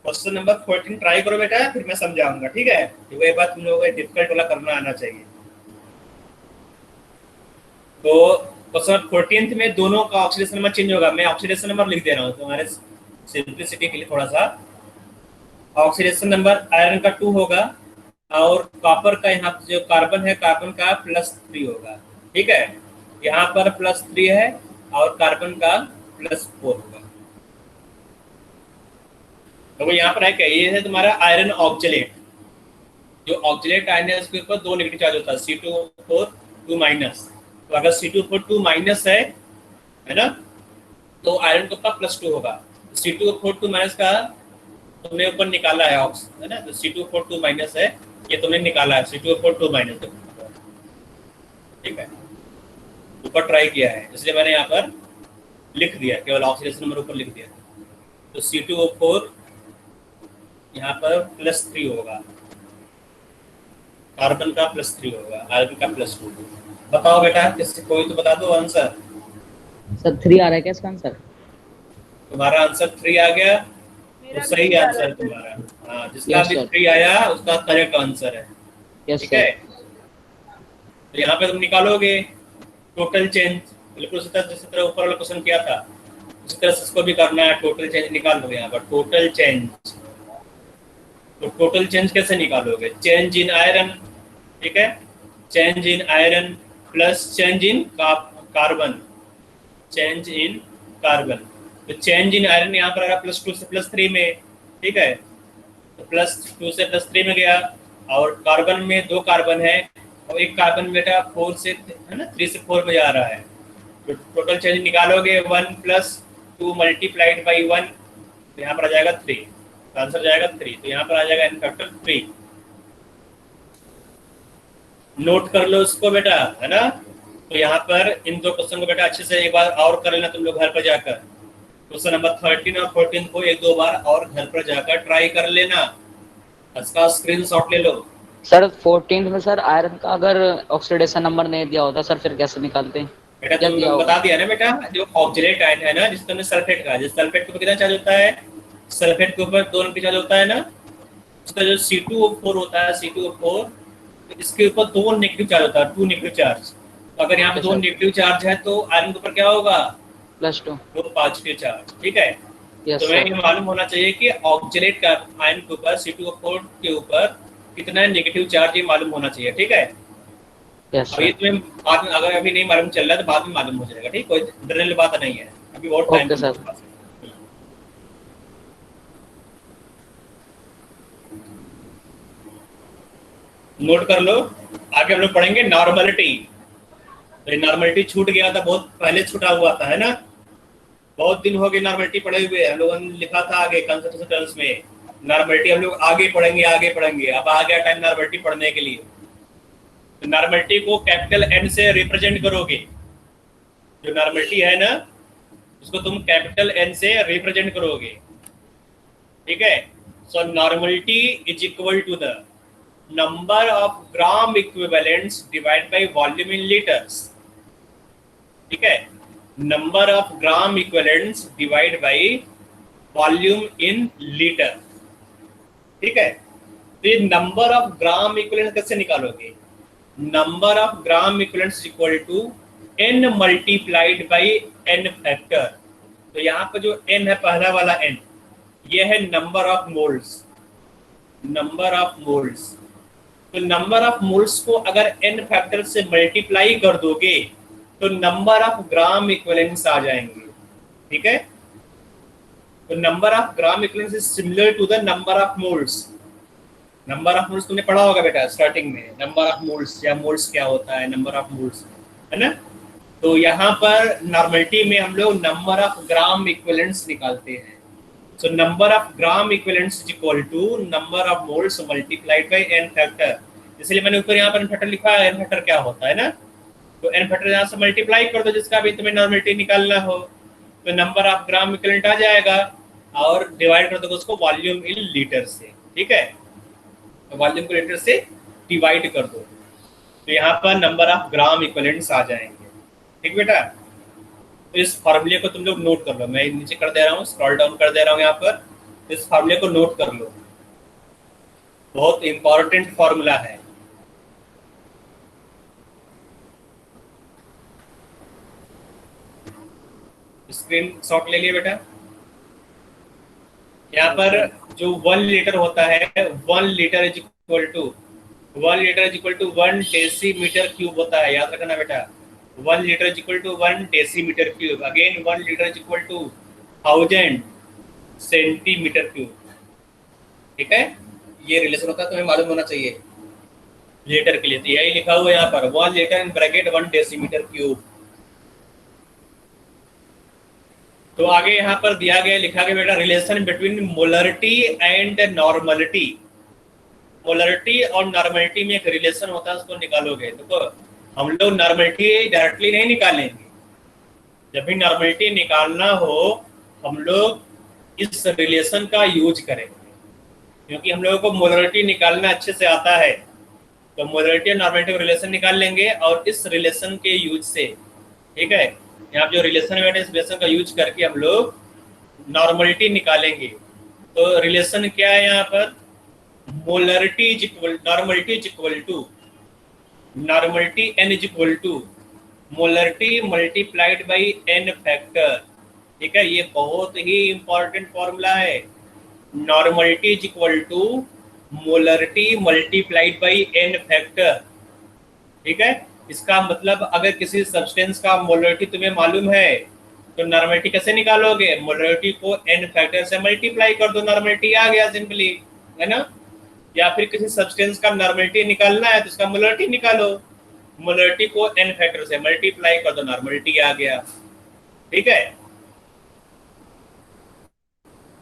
क्वेश्चन नंबर 14 ट्राई करो बेटा, फिर मैं समझाऊंगा, ठीक है। तो ये बात तुम लोगों को डिफिकल्ट वाला करना आना चाहिए। तो क्वेश्चन 14 में दोनों का ऑक्सीडेशन नंबर चेंज होगा। मैं ऑक्सीडेशन नंबर लिख दे रहा हूँ तुम्हारे सिंपलिसिटी के लिए थोड़ा सा। ऑक्सीडेशन नंबर आयरन का 2 होगा और कॉपर का यहाँ जो कार्बन है, कार्बन का +3 होगा, ठीक है। यहाँ पर +3 है और कार्बन का +4 होगा। तो वो यहाँ पर है क्या? ये है तुम्हारा आयरन ऑक्जेलेट। जो ऑक्जेलेट आयरन है उसके ऊपर 2 नेगेटिव चार्ज होता है, C2O4 2-। तो अगर C2O4 2- है ना, तो आयरन के ऊपर +2 होगा। C2O4 2- का तुमने ऊपर निकाला है ऑक्स, है ना, तो C2O4 2- है, ये तुमने निकाला है C2O4 2-, ठीक है। ऊपर ट्राई किया है, इसलिए मैंने यहाँ पर लिख दिया, केवल ऑक्सीडेशन नंबर ऊपर लिख दिया। तो C2O4 यहाँ पर +3 होगा, कार्बन का +3 होगा, आयरन का +2। बताओ बेटा, किससे कोई तो बता दो आंसर। सर 3 आ रहा है क्या इसका आंसर? तुम्हारा आंसर 3 आ गया, मेरा तो सही भी आंसर तुम्हारा। हाँ, जिसका भी 3 आया उसका करेक्ट आंसर है, यस ठीक है। सर। तो यहाँ पे तुम निकालोगे टोटल चेंज, बिल्कुल जिस तरह ऊपर वाला क्वेश्चन किया था इस तरह से इसको भी करना है। टोटल चेंज निकाल लो यहाँ पर, टोटल चेंज। तो टोटल चेंज कैसे निकालोगे? चेंज इन आयरन, ठीक है, change in iron plus change in carbon, change in carbon. तो चेंज इन आयरन यहाँ पर आ रहा +2 से +3 में, ठीक है, तो +2 से +3 में गया। और कार्बन में 2 कार्बन है और एक कार्बन बेटा 4 से है ना 3 से 4 में जा रहा है। तो टोटल चेंज निकालोगे 1 + 2 मल्टीप्लाइड बाई 1, तो यहाँ पर आ जाएगा 3, तो आंसर जाएगा 3। तो यहाँ पर आ जाएगा n फैक्टर 3। नोट कर लो इसको बेटा, है ना। तो यहाँ पर इन 2 क्वेश्चन को बेटा अच्छे से एक बार और कर लेना तुम लोग घर पर जाकर। क्वेश्चन नंबर 13 और 14 को 1-2 बार और घर पर जाकर ट्राई कर लेना, इसका स्क्रीनशॉट ले लो। सर 14 में सर आयरन का अगर ऑक्सीडेशन नंबर नहीं दिया होता सर, फिर कैसे निकालते? बेटा तुम बता दिया ना बेटा, जो ऑक्सीडेट आयन है ना, जिसका हमने सल्फेट कहा, जिस सल्फेट के ऊपर कितना चार्ज होता है? सल्फेट के ऊपर 2 नंबर चार्ज होता है ना। उसका जो C2O4 होता है, C2O4, तो इसके ऊपर 2 नेगेटिव चार्ज होता है, 2 नेगेटिव चार्ज। तो अगर यहाँ पे 2 नेगेटिव चार्ज है तो आयरन के ऊपर क्या होगा? +2, 2 पॉजिटिव चार्ज, ठीक है। यस तो सर। ये मालूम होना चाहिए कि ऑक्सीडेट का आयन के ऊपर C2O4 के ऊपर कितना नेगेटिव चार्ज, ये मालूम होना चाहिए, ठीक है। यस अभी सर। तुम्हें बाद में, अगर अभी नहीं मालूम चल रहा है तो बाद में मालूम हो जाएगा, ठीक, कोई डरने वाली बात नहीं है, अभी बहुत टाइम ओके है। सर। नोट कर लो। आगे हम लोग पढ़ेंगे नॉर्मलिटी। तो नॉर्मलिटी छूट गया था, बहुत पहले छूटा हुआ था, है ना। बहुत दिन हो गए नॉर्मलिटी पढ़े हुए, हम लोगों ने लिखा था आगे कंसेप्ट टर्म्स में। नॉर्मलिटी हम लोग आगे पढ़ेंगे, आगे पढ़ेंगे। अब आ गया टाइम नॉर्मलिटी पढ़ने के लिए। तो नॉर्मलिटी को कैपिटल N से रिप्रेजेंट करोगे। जो नॉर्मलिटी है ना, उसको तुम कैपिटल N से रिप्रेजेंट करोगे, ठीक है। So normality is equal to the number of gram equivalents divide by volume in litres, ठीक है। Number of gram equivalents divide by volume in litre, ठीक है। तो ये नंबर ऑफ ग्राम इक्विवेलेंट्स कैसे निकालोगे? Number of gram equivalents equal to n multiplied by n factor. तो यहाँ पर जो n है, पहला वाला n, ये है number of moles, number of moles. तो नंबर ऑफ मोल्स को अगर n फैक्टर से मल्टीप्लाई कर दोगे तो नंबर ऑफ ग्राम इक्विवेलेंट्स आ जाएंगे, ठीक है। तो number of gram equivalents is similar to the number of moles. Number of moles तुमने पढ़ा होगा बेटा स्टार्टिंग में, नंबर ऑफ मोल्स या मोल्स क्या होता है, नंबर ऑफ मोल्स, है ना। तो यहाँ पर नॉर्मलिटी में हम लोग नंबर ऑफ ग्राम इक्विवेलेंट्स निकालते हैं। So number of gram equivalents is equal to number of moles multiplied by n factor. इसलिए मैंने ऊपर यहाँ पर n फैक्टर लिखा है। n फैक्टर क्या होता है ना, तो n फैक्टर यहाँ से मल्टीप्लाई कर दो जिसका भी तुम्हें नॉर्मलिटी निकालना हो, तो नंबर ऑफ ग्राम इक्विवेलेंट आ जाएगा और डिवाइड कर दो उसको वॉल्यूम इन लीटर से, ठीक है। तो वॉल्यूम को लीटर से डिवाइड कर दो, तो यहाँ पर नंबर ऑफ ग्राम इक्विवेलेंट्स आ जाएंगे, ठीक बेटा। तो इस फार्मूले को तुम लोग नोट कर लो, मैं नीचे कर दे रहा हूँ, स्क्रॉल डाउन कर दे रहा हूँ यहाँ पर। इस फार्मूले को नोट कर लो, बहुत इंपॉर्टेंट फार्मूला है। स्क्रीन शॉट ले लिए बेटा। यहाँ पर जो 1 लीटर होता है, 1 litre is equal to 1 decimetre cube होता है, याद रखना बेटा। 1 litre is equal to 1 decimetre cube. Again 1 litre is equal to 1000 centimetre cube, ठीक है। ये रिलेशन होता है, तुम्हें मालूम होना चाहिए लीटर के लिए। तो यही लिखा हुआ है यहाँ पर 1 litre in bracket 1 decimetre cube. तो आगे यहाँ पर दिया गया, लिखा गया बेटा, relation between molarity and normality. Molarity और नॉर्मलिटी में एक रिलेशन होता है, उसको निकालोगे। तो हम लोग नॉर्मलिटी डायरेक्टली नहीं निकालेंगे। जब भी नॉर्मलिटी निकालना हो हम लोग इस रिलेशन का यूज करेंगे, क्योंकि हम लोगों को मोलरिटी निकालना अच्छे से आता है। तो मोलरिटी और नॉर्मलिटी का रिलेशन निकाल लेंगे और इस रिलेशन के यूज से, ठीक है, यहाँ जो रिलेशन है बेटा, इस रिलेशन का यूज करके हम लोग नॉर्मलिटी निकालेंगे। तो रिलेशन क्या है यहाँ पर, molarity is equal, normality is equal to, normality n is equal to molarity multiplied by n factor. ठीक है, ये बहुत ही इंपॉर्टेंट फॉर्मूला है। Normality is equal to molarity multiplied by n factor. ठीक है, इसका मतलब अगर किसी सब्सटेंस का मोलरिटी तुम्हें मालूम है तो नॉर्मलिटी कैसे निकालोगे? मोलरिटी को n फैक्टर से मल्टीप्लाई कर दो, नॉर्मलिटी आ गया सिंपली, है ना। या फिर किसी सब्सटेंस का नॉर्मलिटी निकालना है तो उसका मोलरिटी निकालो, मोलरिटी को n फैक्टर से मल्टीप्लाई कर दो, नॉर्मलिटी आ गया। ठीक है,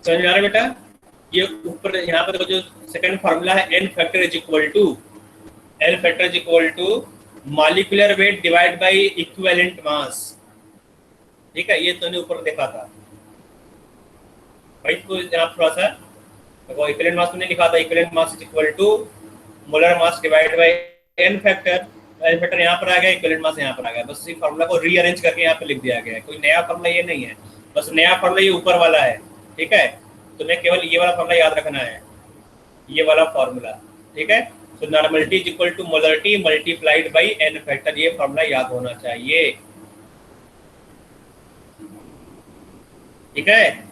समझ में आ रहा है बेटा? ये ऊपर यहाँ पर जो सेकंड फार्मूला है n factor is equal to molecular weight divide by equivalent mass. ठीक है, ये तूने ऊपर देखा था भाई, तो यहाँ थोड़ा सा देखो, इक्विवेलेंट मास तुमने लिखा था, equivalent mass is equal to molar mass divide by n factor. n factor यहाँ पर आ गया, इक्विवेलेंट मास यहाँ पर आ गया, बस इसी फार्मूला को रीअरेंज करके यहाँ पे लिख दिया गया है। कोई नया फार्मूला ये नहीं है, बस नया फार्मूला ये ऊपर वाला है। ठीक है, तुम्हें केवल ये वाला फार्मूला याद रखना है, ये वाला फार्मूला। ठीक है, तो normality is equal to molarity multiplied by n factor, ये फार्मूला याद होना चाहिए। ठीक है,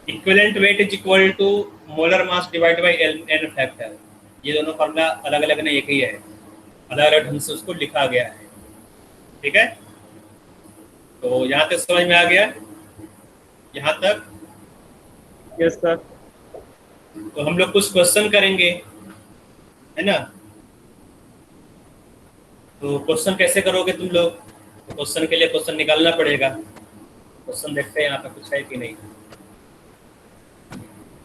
equivalent weight is equal to molar mass divide by n factor. ये दोनों फार्मूला अलग अलग नहीं, एक ही है, अलग अलग ढंग से उसको लिखा गया है। ठीक है, तो यहाँ तक समझ में आ गया? यहाँ तक? Yes sir. तो हम लोग कुछ क्वेश्चन करेंगे, है ना। तो क्वेश्चन कैसे करोगे तुम लोग? तो क्वेश्चन के लिए क्वेश्चन निकालना पड़ेगा। क्वेश्चन देखते हैं यहाँ पे कुछ है कि नहीं।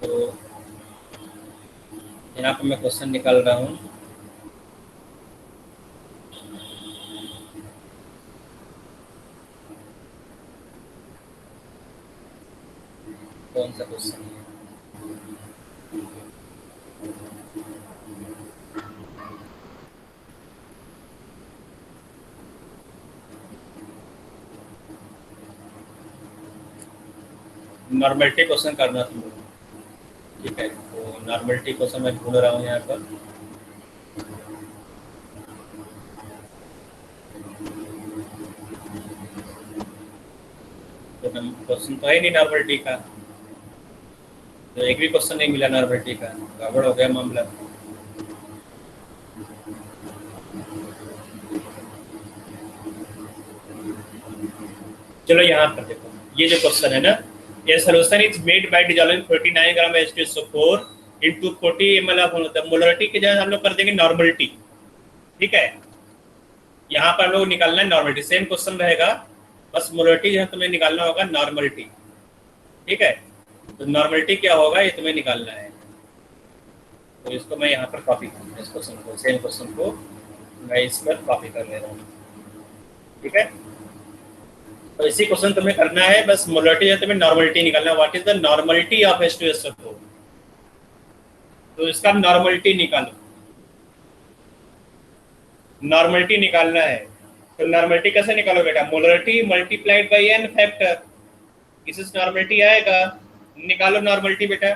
तो यहाँ पे मैं क्वेश्चन निकाल रहा हूँ। कौन सा क्वेश्चन है? नॉर्मलिटी क्वेश्चन करना तुम लोग। ठीक है, तो नॉर्मलिटी क्वेश्चन मैं ढूंढ रहा हूँ यहाँ पर। तो क्वेश्चन तो है नहीं नॉर्मलिटी का, तो एक भी क्वेश्चन नहीं मिला नॉर्मलिटी का, गड़बड़ हो गया मामला। चलो यहाँ पर देखो, ये जो क्वेश्चन है ना, ये solution is made by dissolving 49 gram H2SO4 into 40 ml of molarity के जगह हम लोग कर देंगे नॉर्मलिटी। ठीक है, यहाँ पर हम लोग निकालना है नॉर्मलिटी, सेम क्वेश्चन रहेगा, बस मोलरिटी जो है तुम्हें निकालना होगा नॉर्मलिटी। ठीक है, तो नॉर्मलिटी क्या होगा ये तुम्हें निकालना है। तो इसको मैं यहाँ पर कॉपी करूँगा, इस क्वेश्चन को, सेम क्वेश्चन को मैं इस पर कॉपी कर ले रहा हूँ। ठीक है, तो इसी क्वेश्चन तुम्हें करना है, बस मोलरिटी है तुम्हें नॉर्मलिटी निकालना है। What is the normality of H2SO4? तो इसका नॉर्मलिटी निकालो, नॉर्मलिटी निकालना है। तो नॉर्मलिटी कैसे निकालो बेटा? Molarity multiplied by n factor, इससे नॉर्मलिटी आएगा। निकालो नॉर्मलिटी बेटा।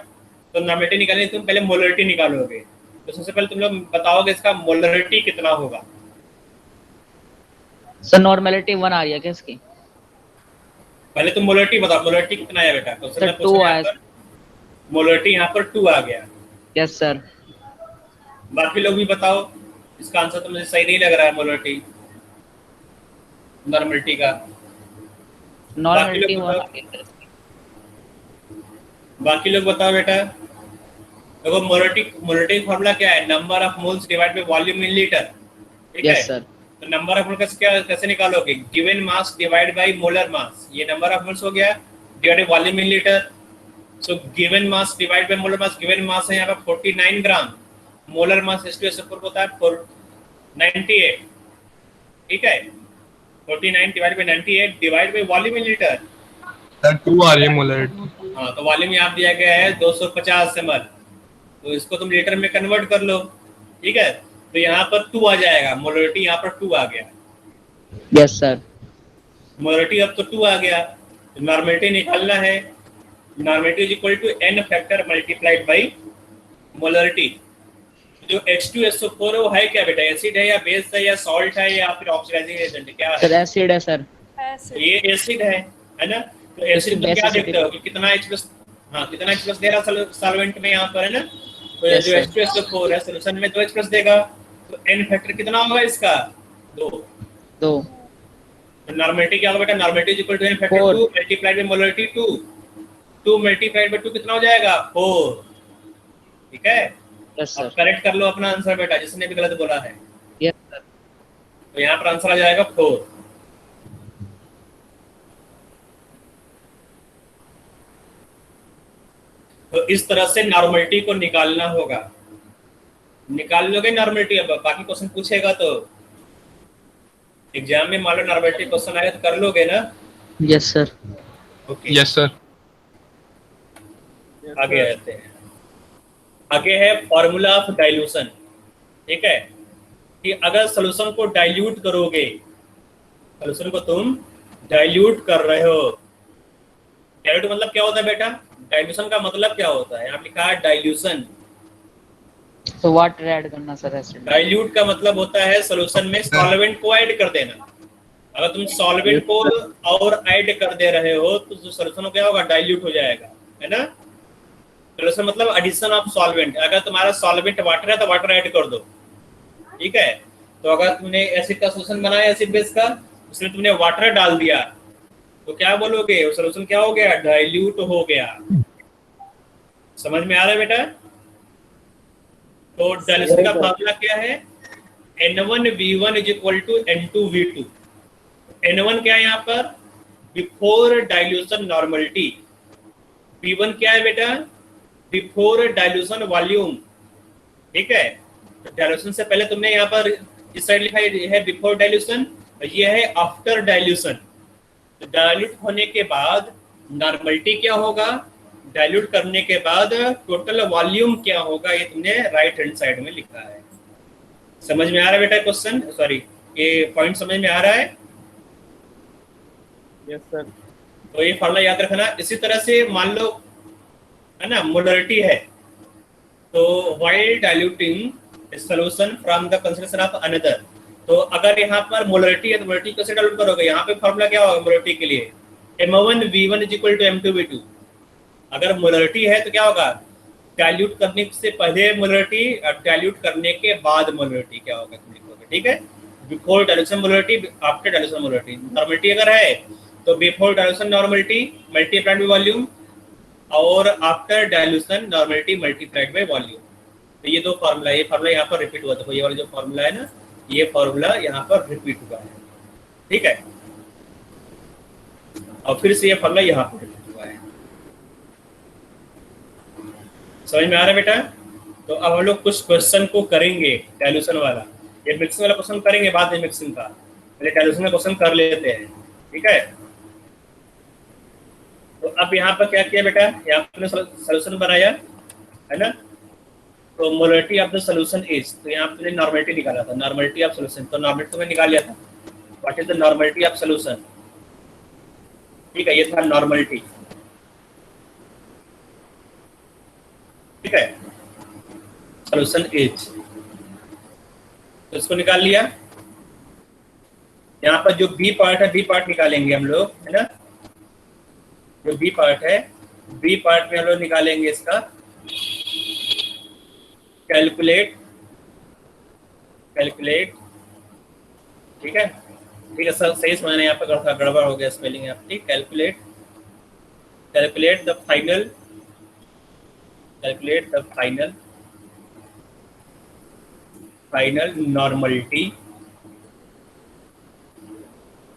तो नॉर्मलिटी निकालने तुम पहले मोलरिटी निकालोगे, तो सबसे पहले तुम लोग बताओगे इसका मोलरिटी कितना होगा। सर नॉर्मलिटी 1 आ रही है क्या इसकी? पहले तुम मोलरिटी बताओ, मोलरिटी कितना आया बेटा? क्वेश्चन में पूछा है, मोलरिटी यहाँ पर 2 आ गया। Yes sir. बाकी लोग भी बताओ, इसका आंसर तो मुझे सही नहीं लग रहा है मोलरिटी नॉर्मलिटी का। नॉर्मलिटी बाकी लोग बताओ बेटा। देखो मोलरिटी फॉर्मूला क्या है? Number of moles divide by volume in litre. ठीक है यस सर। तो नंबर ऑफ मोल्स कैसे निकालोगे? Given mass divide by molar मास, ये नंबर ऑफ मोल्स हो गया, divided volume in litre. So given mass divide by molar mass, given मास है यहाँ पर 49 ग्राम, मोलर मास H2SO4 होता है 98। ठीक है, 49 divide by 98 divide by volume in litre. Sir 2 आ रही है मोलरिटी। हाँ, तो वॉल्यूम यहाँ दिया गया है 250 ml, तो इसको तुम लीटर में कन्वर्ट कर लो। ठीक है, तो यहाँ पर 2 आ जाएगा, मोलरिटी यहाँ पर 2 आ गया। Yes sir. मोलरिटी अब तो 2 आ गया, तो नॉर्मलिटी निकालना है। Normality is equal to n factor multiplied by molarity. जो H2SO4 है वो है क्या बेटा? एसिड है या बेस है या सॉल्ट है या फिर ऑक्सीडाइजिंग एजेंट है? क्या है? सर एसिड है सर। ऐसे ये एसिड है है ना। तो एसिड तुम क्या देखते हो कि कितना H प्लस, हाँ कितना H प्लस दे रहा सॉल्वेंट में यहाँ पर, है ना। तो जो H2SO4 है सोल्यूशन में 2 H प्लस देगा, तो n फैक्टर कितना होगा इसका 2। दो। तो नॉर्मलिटी क्या होगा बेटा, normality equal to n factor 2 multiplied by molarity 2, 2 multiplied by 2 कितना हो जाएगा 4, ठीक है। यस अब सर। करेक्ट कर लो अपना आंसर बेटा, जिसने भी गलत बोला है। Yes sir. तो यहाँ पर आंसर आ जाएगा 4। तो इस तरह से नॉर्मलिटी को निकालना होगा, निकाल लोगे नॉर्मलिटी। अब बाकी क्वेश्चन पूछेगा तो एग्जाम में मान लो नॉर्मलिटी क्वेश्चन आए तो कर लोगे ना। Yes sir. Okay yes sir. आगे आते हैं। आगे है फॉर्मूला ऑफ डाइल्यूशन, ठीक है। कि अगर सॉल्यूशन को डाइल्यूट करोगे, सॉल्यूशन को तुम डाइल्यूट कर रहे हो, डाइल्यूट मतलब क्या होता है बेटा, डाइल्यूशन का मतलब क्या होता है, यहाँ लिखा है डाइल्यूशन। तो वाटर ऐड करना सर एसिड। डाइल्यूट का मतलब होता है सॉल्यूशन में सॉल्वेंट को ऐड कर देना। अगर तुम सॉल्वेंट को और ऐड कर दे रहे हो तो जो सॉल्यूशन क्या होगा, डाइल्यूट हो जाएगा, है ना। सॉल्यूशन मतलब एडिशन ऑफ सॉल्वेंट। अगर तुम्हारा सॉल्वेंट वाटर है तो वाटर ऐड कर दो, ठीक है। तो अगर तुमने एसिड का सॉल्यूशन बनाया, एसिड बेस का, उसमें तुमने वाटर डाल दिया तो क्या बोलोगे, वो सॉल्यूशन क्या हो गया, डाइल्यूट हो गया। समझ में आ रहा है बेटा। तो डाइल्यूशन का फार्मूला क्या है, N1V1 is equal to N2V2। N1 क्या है यहाँ पर, बिफोर डाइल्यूशन नॉर्मलिटी। V1 क्या है बेटा, बिफोर डाइल्यूशन वॉल्यूम, ठीक है। तो डाइल्यूशन से पहले तुमने यहाँ पर इस साइड लिखा है बिफोर डाइल्यूशन, ये है आफ्टर डाइल्यूशन। तो डाइल्यूट होने के बाद नॉर्मलिटी क्या होगा, डाइल्यूट करने के बाद टोटल वॉल्यूम क्या होगा, ये तुमने राइट हैंड साइड में लिखा है। समझ में आ रहा है बेटा क्वेश्चन, सॉरी ये पॉइंट समझ में आ रहा है। Yes sir. तो ये फॉर्मूला याद रखना। इसी तरह से मान लो, है ना, मोलरिटी है, तो while diluting solution from the concentration of another. तो अगर यहाँ पर मोलरिटी है तो मोलरिटी कैसे डाइल्यूट करोगे, यहाँ पे फॉर्मूला क्या होगा मोलरिटी के लिए, M1V1 is equal to M2V2। अगर मोलरिटी है तो क्या होगा, डाइल्यूट करने से पहले मोलरिटी और डाइल्यूट करने के बाद मोलरिटी क्या होगा तुम लिखोगे, ठीक है। Before dilution molarity, after dilution molarity. Normality अगर है तो before dilution normality multiplied by volume, और after dilution normality multiplied by volume. तो ये दो फार्मूला, ये फार्मूला यहाँ पर रिपीट हुआ था, ये वाला जो फार्मूला है ना, ये फार्मूला यहाँ पर रिपीट हुआ है, ठीक है। और फिर से ये फार्मूला यहाँ पर रिपीट हुआ है। समझ में आ रहा है बेटा। तो अब हम लोग कुछ क्वेश्चन को करेंगे डाइल्यूशन वाला, ये मिक्सिंग वाला क्वेश्चन करेंगे बाद में मिक्सिंग का, पहले डाइल्यूशन का क्वेश्चन कर लेते हैं, ठीक है। तो अब यहाँ पर क्या किया बेटा, यहाँ पर सॉल्यूशन बनाया, है ना। तो molarity of the solution is, तो यहाँ पे नॉर्मलिटी निकाला था, नॉर्मलिटी ऑफ सॉल्यूशन। तो नॉर्मलिटी में निकाल लिया था, what is the normality of solution, ठीक है। ये था नॉर्मलिटी, ठीक है। सॉल्यूशन इज, तो इसको निकाल लिया। यहाँ पर जो बी पार्ट है, बी पार्ट निकालेंगे हम लोग, है ना। जो बी पार्ट है, बी पार्ट में हम लोग निकालेंगे इसका कैलकुलेट, कैलकुलेट, ठीक है, ठीक है सर, सही समझना, यहाँ पर गड़बड़ हो गया स्पेलिंग यहाँ, ठीक। Calculate, calculate the final, calculate the final, final normality,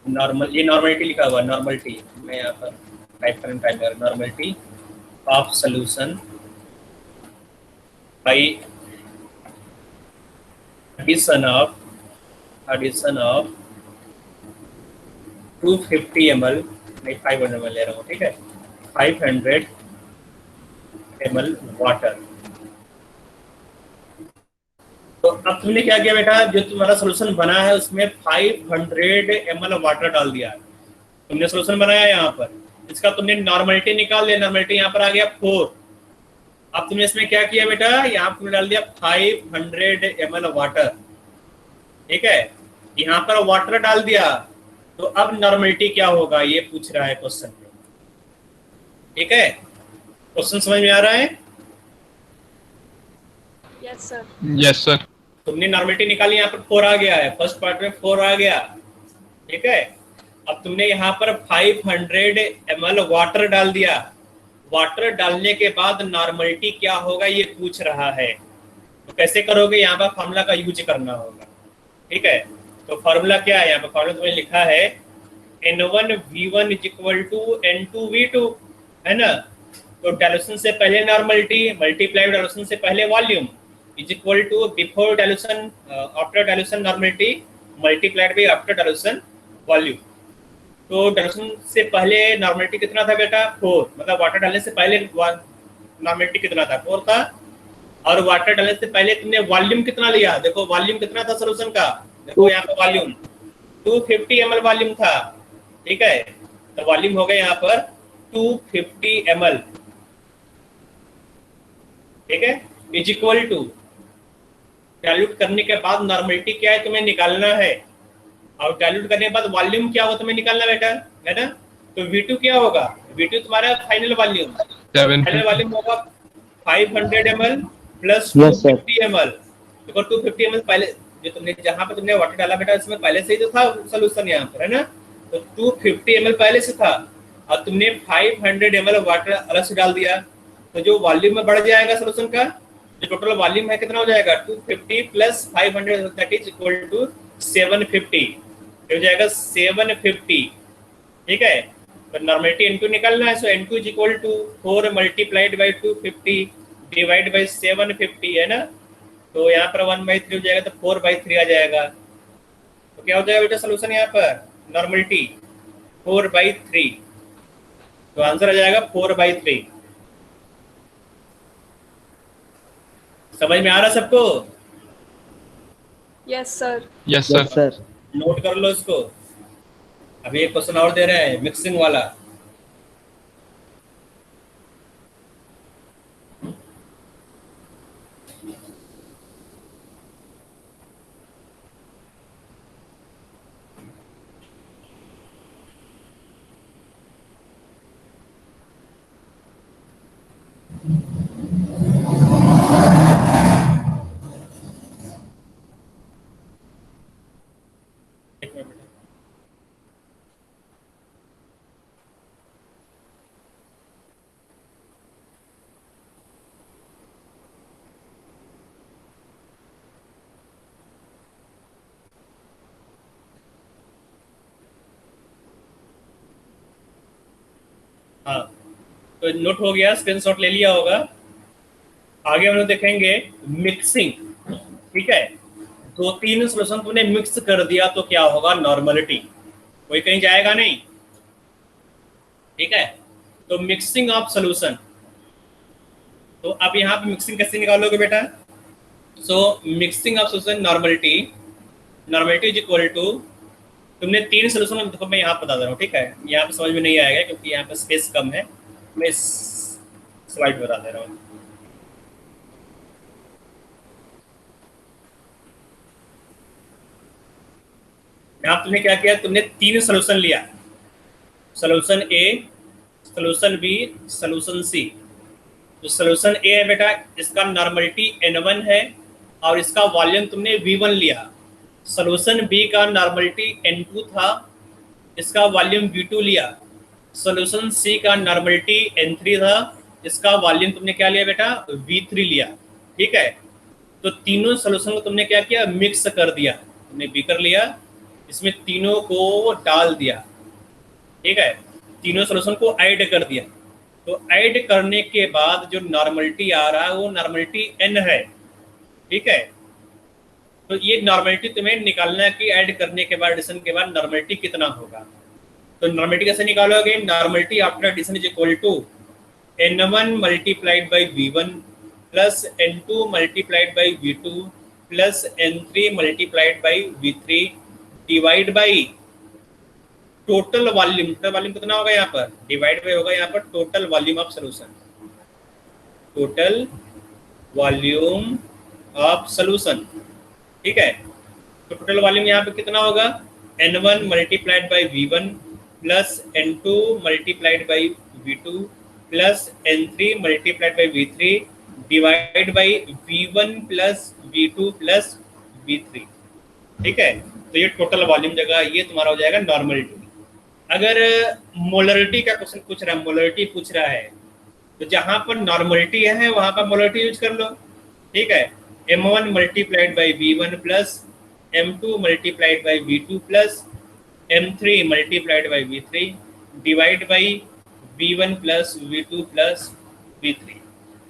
normal, ये नॉर्मलिटी लिखा हुआ है, नॉर्मलिटी मैं यहाँ पर टाइप कर, normality of solution by addition of 250 ml, नहीं 500 ml ले रहा हूँ, ठीक है, 500 ml वाटर। तो अब तुमने क्या किया बेटा, जो तुम्हारा सॉल्यूशन बना है उसमें 500 ml वाटर डाल दिया, तुमने सॉल्यूशन बनाया यहाँ पर, इसका तुमने नॉर्मलिटी निकाल लिया, नॉर्मलिटी यहाँ पर आ गया 4। अब तुमने इसमें क्या किया बेटा, यहाँ तुमने डाल दिया 500 ml वाटर, ठीक है। यहाँ पर वाटर डाल दिया तो अब नॉर्मलिटी क्या होगा ये पूछ रहा है क्वेश्चन में। ठीक है, क्वेश्चन समझ में आ रहा है? Yes sir. Yes sir. तुमने नॉर्मलिटी निकाली, यहाँ पर 4 आ गया है, फर्स्ट पार्ट में 4 आ गया। ठीक है, अब तुमने यहाँ पर 500 ml वाटर डाल दिया। वाटर डालने के बाद नॉर्मलिटी क्या होगा ये पूछ रहा है। तो कैसे करोगे, यहाँ पर फॉर्मूला का यूज करना होगा। ठीक है, तो फॉर्मूला क्या है, यहाँ पर फॉर्मूला तुमने लिखा है N1V1 = N2V2, है ना। तो डायल्यूशन से पहले नॉर्मलिटी मल्टीप्लाई डायल्यूशन से पहले volume is equal to before dilution after dilution normality multiplied by after dilution volume. तो डायल्यूशन से पहले नॉर्मलिटी कितना था बेटा, 4, मतलब वाटर डालने से पहले नॉर्मलिटी कितना था, 4 था। और वाटर डालने से पहले तुमने वॉल्यूम कितना लिया, देखो वॉल्यूम कितना था सोल्यूशन का, देखो यहाँ पर वॉल्यूम 250 ml वॉल्यूम था। ठीक है, तो वॉल्यूम हो गया यहाँ पर 250 ml। ठीक है, इज इक्वल टू डाइल्यूट करने के बाद नॉर्मलिटी क्या है तुम्हें निकालना है, और डाइल्यूट करने के बाद वॉल्यूम क्या होगा तुम्हें निकालना बेटा, है ना। तो V2 क्या होगा, V2 तुम्हारा फाइनल वॉल्यूम, फाइनल वॉल्यूम होगा 500 ml प्लस 250 ml। देखो 250 ml पहले जो तुमने जहां पे तुमने वाटर डाला बेटा इसमें पहले से ही तो था सोल्यूशन यहाँ पर, है ना। तो 250 ml पहले से था और तुमने 500 ml वाटर अलग से डाल दिया, तो जो वॉल्यूम में बढ़ जाएगा सोल्यूशन का, जो टोटल वॉल्यूम है कितना हो जाएगा 250 plus 500 that is equal to 750, हो जाएगा 750। ठीक है, तो नॉर्मलिटी N2 निकालना है, so N2 is equal to 4 multiplied by 250 divide by 750, है ना। तो यहाँ पर 1/3 हो जाएगा, तो 4/3 आ जाएगा। तो क्या हो जाएगा बेटा सोल्यूशन यहाँ पर नॉर्मलिटी 4/3, तो आंसर आ जाएगा 4/3। समझ में आ रहा सबको? Yes sir. Yes yes sir. Sir. Note कर लो इसको। अभी एक क्वेश्चन और दे रहे हैं मिक्सिंग वाला। एक मिनट बेटा। हाँ, तो नोट हो गया, स्क्रीनशॉट ले लिया होगा। आगे हम लोग देखेंगे मिक्सिंग। ठीक है, 2-3 सोल्यूशन तुमने मिक्स कर दिया तो क्या होगा नॉर्मलिटी, कोई कहीं जाएगा नहीं। ठीक है, तो मिक्सिंग ऑफ सोल्यूशन। तो अब यहाँ पे मिक्सिंग कैसे निकालोगे बेटा, so mixing of solution normality, normality is equal to, तुमने 3 सोल्यूशन, देखो मैं यहाँ बता दे रहा हूँ। ठीक है, यहाँ पे समझ में नहीं आएगा क्योंकि यहाँ पे स्पेस कम है, मैं इस स्लाइड बता दे रहा हूँ। यहाँ तुमने क्या किया, तुमने 3 सोल्यूशन लिया, solution A, solution B, solution सी। तो सोल्यूशन ए है बेटा, इसका नॉर्मलिटी N1 है और इसका वॉल्यूम तुमने V1 लिया। सोल्यूशन बी का नॉर्मलिटी N2 था, इसका वॉल्यूम V2 लिया। सोल्यूशन सी का नॉर्मलिटी N3 था, इसका वॉल्यूम तुमने क्या लिया बेटा V3 लिया। ठीक है, तो तीनों सोल्यूशन को तुमने क्या किया, मिक्स कर दिया। तुमने बीकर लिया, इसमें तीनों को डाल दिया। ठीक है, तीनों सोल्यूशन को ऐड कर दिया। तो ऐड करने के बाद जो नॉर्मलिटी आ रहा है वो नॉर्मलिटी N है। ठीक है, तो ये नॉर्मलिटी तुम्हें निकालना है कि ऐड करने के बाद, एडिशन के बाद नॉर्मलिटी कितना होगा। तो नॉर्मलिटी कैसे निकालोगे, normality after addition is equal to N1 multiplied by V1 plus N2 multiplied by V2 plus N3 multiplied by V3 divide by total volume. Total volume कितना होगा यहाँ पर, डिवाइड बाई होगा यहाँ पर total volume of solution, total volume of solution. ठीक है, तो टोटल वॉल्यूम यहाँ पे कितना होगा N1 multiplied by V1 plus N2 multiplied by V2 plus N3 multiplied by V3 divide by V1 plus V2 plus V3। ठीक है, तो ये टोटल वॉल्यूम जगह ये तुम्हारा हो जाएगा नॉर्मलिटी। अगर मोलरिटी का क्वेश्चन पूछ रहा है, मोलरिटी पूछ रहा है, तो जहां पर नॉर्मलिटी है वहां पर मोलरिटी यूज कर लो। ठीक है, M1 multiplied by V1 plus M2 multiplied by V2 plus M3 multiplied by V3 divide by V1 plus V2 plus V3।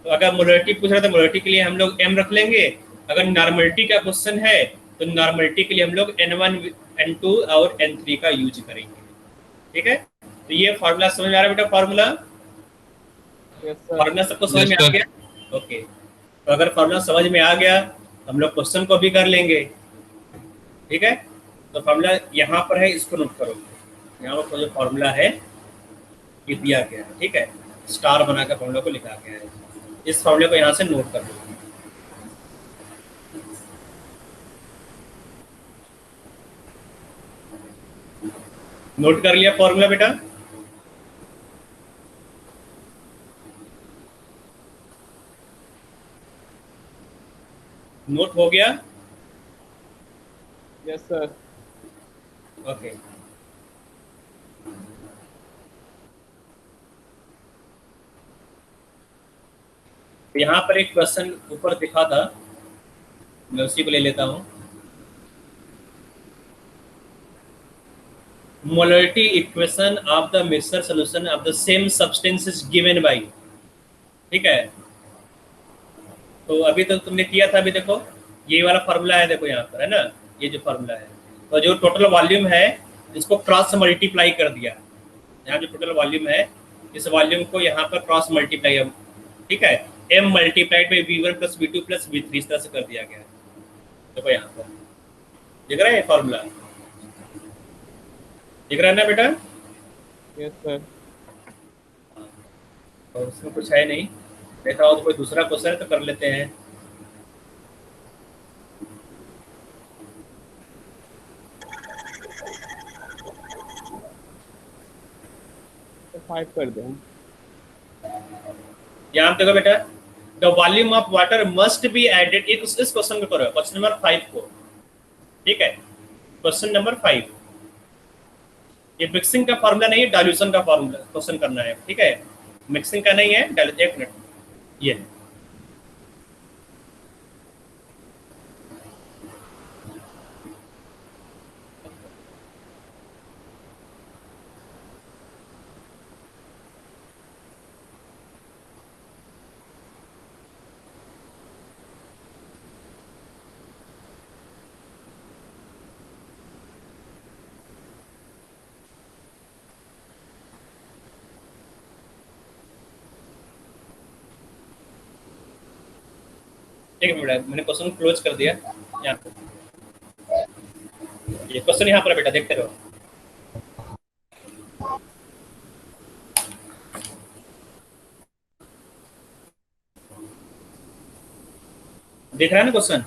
तो अगर मोलरिटी पूछ रहा है तो मोलरिटी के लिए हम लोग M रख लेंगे। अगर नॉर्मलिटी का क्वेश्चन है तो नॉर्मलिटी के लिए हम लोग N1 N2 और N3 का यूज करेंगे। ठीक है, तो ये फार्मूला समझ में आ रहा है बेटा? फार्मूला फार्मूला सबको समझ में आ गया? ओके, तो अगर फार्मूला समझ में आ गया हम लोग क्वेश्चन को भी कर लेंगे। ठीक है, तो फार्मूला यहाँ पर है, इसको नोट करो। यहाँ पर जो फार्मूला है ये दिया गया है। ठीक है, स्टार बनाकर फार्मूला को लिखा गया है। इस फार्मूले को यहाँ से नोट कर लो। नोट कर लिया फॉर्मूला बेटा? नोट हो गया? Yes sir. ओके, यहाँ पर एक क्वेश्चन ऊपर दिखा था, मैं उसी को ले लेता हूँ। Molarity equation of the mixer solution of the same substance is given by. ठीक है, तो अभी तो तुमने किया था, अभी देखो ये वाला फार्मूला है, देखो यहाँ पर है ना, ये जो फार्मूला है, तो जो टोटल वॉल्यूम है इसको क्रॉस मल्टीप्लाई कर दिया। यहाँ जो टोटल वॉल्यूम है इस वॉल्यूम को यहाँ पर क्रॉस मल्टीप्लाई, ठीक है, M multiplied by V1 plus V2 plus V3 इस तरह से कर दिया गया है। देखो यहाँ पर दिख रहा है फॉर्मूला, दिख रहा है ना बेटा? Yes sir. और उसमें कुछ है नहीं, देखा हो तो कोई दूसरा क्वेश्चन है तो कर लेते हैं। तो 5 कर दें। यहाँ देखो बेटा, the volume of water must be added, इस क्वेश्चन को करो, क्वेश्चन नंबर 5 को। ठीक है, क्वेश्चन नंबर 5, ये मिक्सिंग का फॉर्मूला नहीं है, डाइल्यूशन का फॉर्मूला क्वेश्चन करना है। ठीक है, मिक्सिंग का नहीं है, एक मिनट, ये ठीक है बेटा, मैंने क्वेश्चन क्लोज कर दिया। यहाँ पे ये क्वेश्चन यहाँ पर है बेटा, देखते रहो। दिख रहा है ना क्वेश्चन?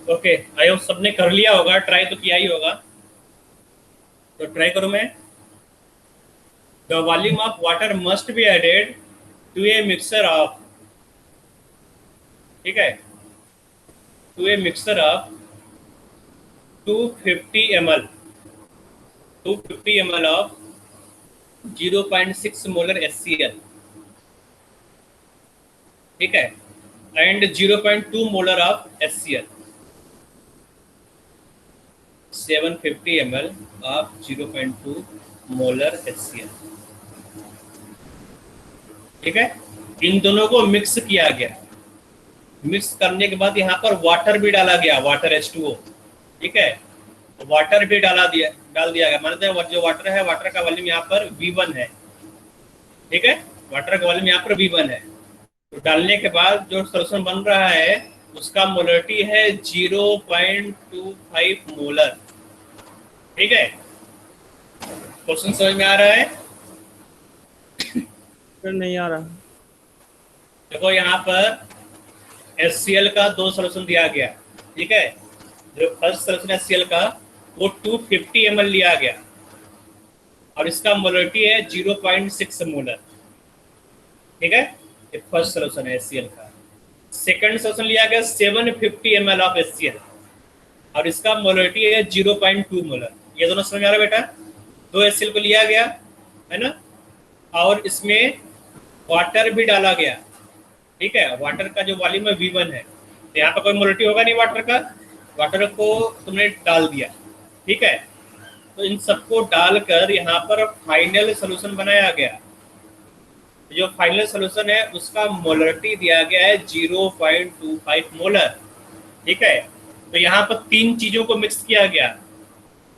ओके, आई होप सबने कर लिया होगा, ट्राई तो किया ही होगा, तो ट्राई करूं मैं। The volume of water must be added to a mixer of, ठीक है, to a mixer of 250 ml, 250 ml of 0.6 molar HCl, ठीक है, and 0.2 molar of HCl, 750 ml of 0.2 molar HCl। ठीक है। इन दोनों को मिक्स किया गया, मिक्स करने के बाद यहाँ पर वाटर भी डाला गया, वाटर H2O, ठीक है। वाटर भी डाल दिया गया। मानते हैं जो वाटर है, वाटर का वॉल्यूम यहाँ पर V1 है, ठीक है। वाटर का वॉल्यूम यहाँ पर V1 है। तो डालने के बाद जो सोल्यूशन बन रहा है उसका मोलरिटी है 0.25 मोलर, ठीक है। क्वेश्चन समझ में आ रहा है? फिर नहीं आ रहा। देखो यहाँ पर HCl का 2 सोल्यूशन दिया गया, ठीक है। जो फर्स्ट सोल्यूशन HCl का वो 250 ml लिया गया और इसका मोलरिटी है 0.6 मोलर, ठीक है। ये फर्स्ट सोल्यूशन है HCl का। सेकंड सोल्यूशन लिया गया 750 ml ऑफ HCl और इसका मोलरिटी है 0.2 मोलर। ये दोनों समझ में आ रहा है बेटा? 2 HCl को लिया गया है ना, और इसमें वाटर भी डाला गया, ठीक है। वाटर का जो वॉल्यूम है V1 है, तो यहाँ पर कोई मोलरिटी होगा नहीं वाटर का, वाटर को तुमने डाल दिया, ठीक है। तो इन सबको डालकर यहाँ पर फाइनल सोल्यूशन बनाया गया। जो फाइनल सोल्यूशन है उसका मोलरिटी दिया गया है 0.25 मोलर, ठीक है। तो यहाँ पर 3 चीजों को मिक्स किया गया,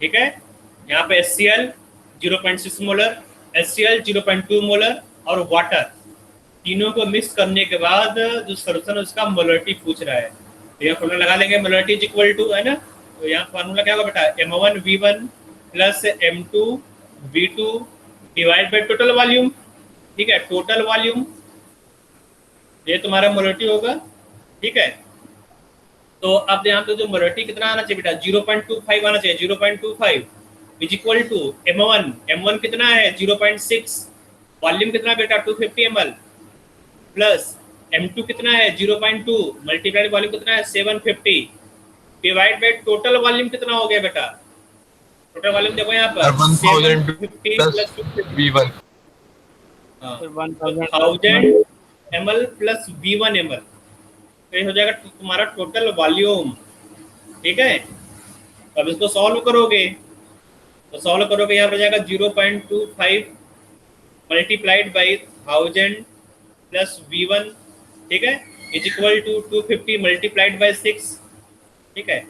ठीक है। यहाँ पे HCl 0.6 मोलर, HCl 0.2 मोलर और वाटर, तीनों को मिक्स करने के बाद जो सोल्यूशन है उसका मोलरिटी पूछ रहा है। तो यहाँ फॉर्मूला लगा लेंगे, मोलरिटी इज इक्वल टू, है ना। तो यहाँ फॉर्मूला क्या होगा बेटा? M1V1 plus M2V2 divide by total volume, ठीक है। टोटल वॉल्यूम ये तुम्हारा मोलरिटी होगा, ठीक है। तो अब यहाँ पे जो मोलरिटी कितना आना चाहिए बेटा? 0.25 आना चाहिए। 0.25 इज इक्वल टू M1 कितना है? 0.6, वॉल्यूम कितना बेटा? 250 ml प्लस M2 कितना है? 0.2 मल्टीप्लाइड वॉल्यूम कितना है? 750 डिवाइड बाय टोटल वॉल्यूम कितना हो गया बेटा? टोटल वॉल्यूम देखो यहाँ पर 750 plus V1 1000 ml plus V1 ml, तो ये हो जाएगा तुम्हारा टोटल वॉल्यूम, ठीक है। अब इसको सॉल्व करोगे तो सॉल्व करोगे यहाँ पर जाएगा 0.25 मल्टीप्लाइड बाई 1000 प्लस V1, ठीक है, is equal to 250 multiplied by 6, ठीक है।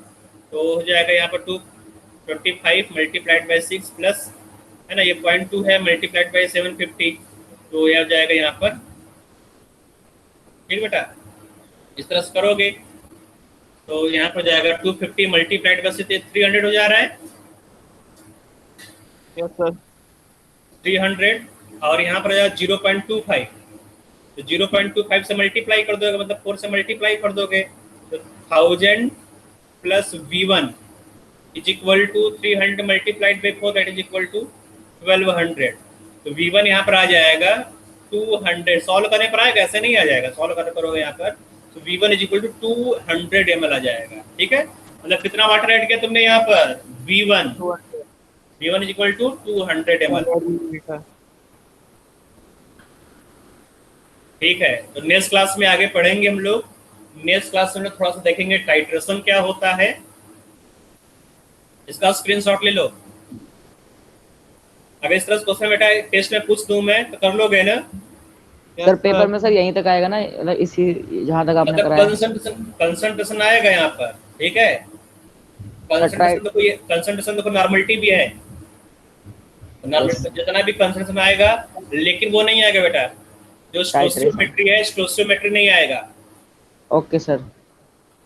तो हो जाएगा यहाँ पर 225 मल्टीप्लाइड बाई 6 प्लस, है ना, ये 0.2 है मल्टीप्लाइड बाई 750, तो यह हो जाएगा यहाँ पर, ठीक बेटा। इस तरह से करोगे तो यहाँ पर जाएगा 250 मल्टीप्लाइड बाई 300 हो जा रहा है, यस सर 300, और यहाँ पर जाएगा 0.25, तो 0.25 से मल्टीप्लाई कर दोगे, मतलब 4 से मल्टीप्लाई कर दोगे, तो 1000 plus V1 is equal to 300 multiplied by 4, that is equal to 1200। तो V1 यहाँ पर आ जाएगा 200, सॉल्व करने पर आएगा, ऐसे नहीं आ जाएगा, सॉल्व करने करोगे यहाँ पर, तो V1 is equal to 200 ml आ जाएगा, ठीक है। मतलब कितना वाटर ऐड किया तुमने यहाँ पर? V1 is equal to 200 ml, ठीक है। तो नेक्स्ट क्लास में आगे पढ़ेंगे हम लोग। नेक्स्ट क्लास में थोड़ा सा देखेंगे टाइट्रेशन क्या होता है, इसका स्क्रीनशॉट ले लो। अगर इस तरह से क्वेश्चन बेटा टेस्ट में पूछ दूं मैं तो कर लोगे ना? सर पेपर में सर यहीं तक आएगा ना, मतलब इसी जहाँ तक आपने मतलब कराया? कंसंट्रेशन आएगा यहाँ पर, ठीक है। कंसंट्रेशन देखो नॉर्मलिटी भी है, जितना भी कंसंट्रेशन आएगा, लेकिन वो नहीं आएगा बेटा, जो स्टोइचियोमेट्री है, स्टोइचियोमेट्री नहीं आएगा। ओके सर,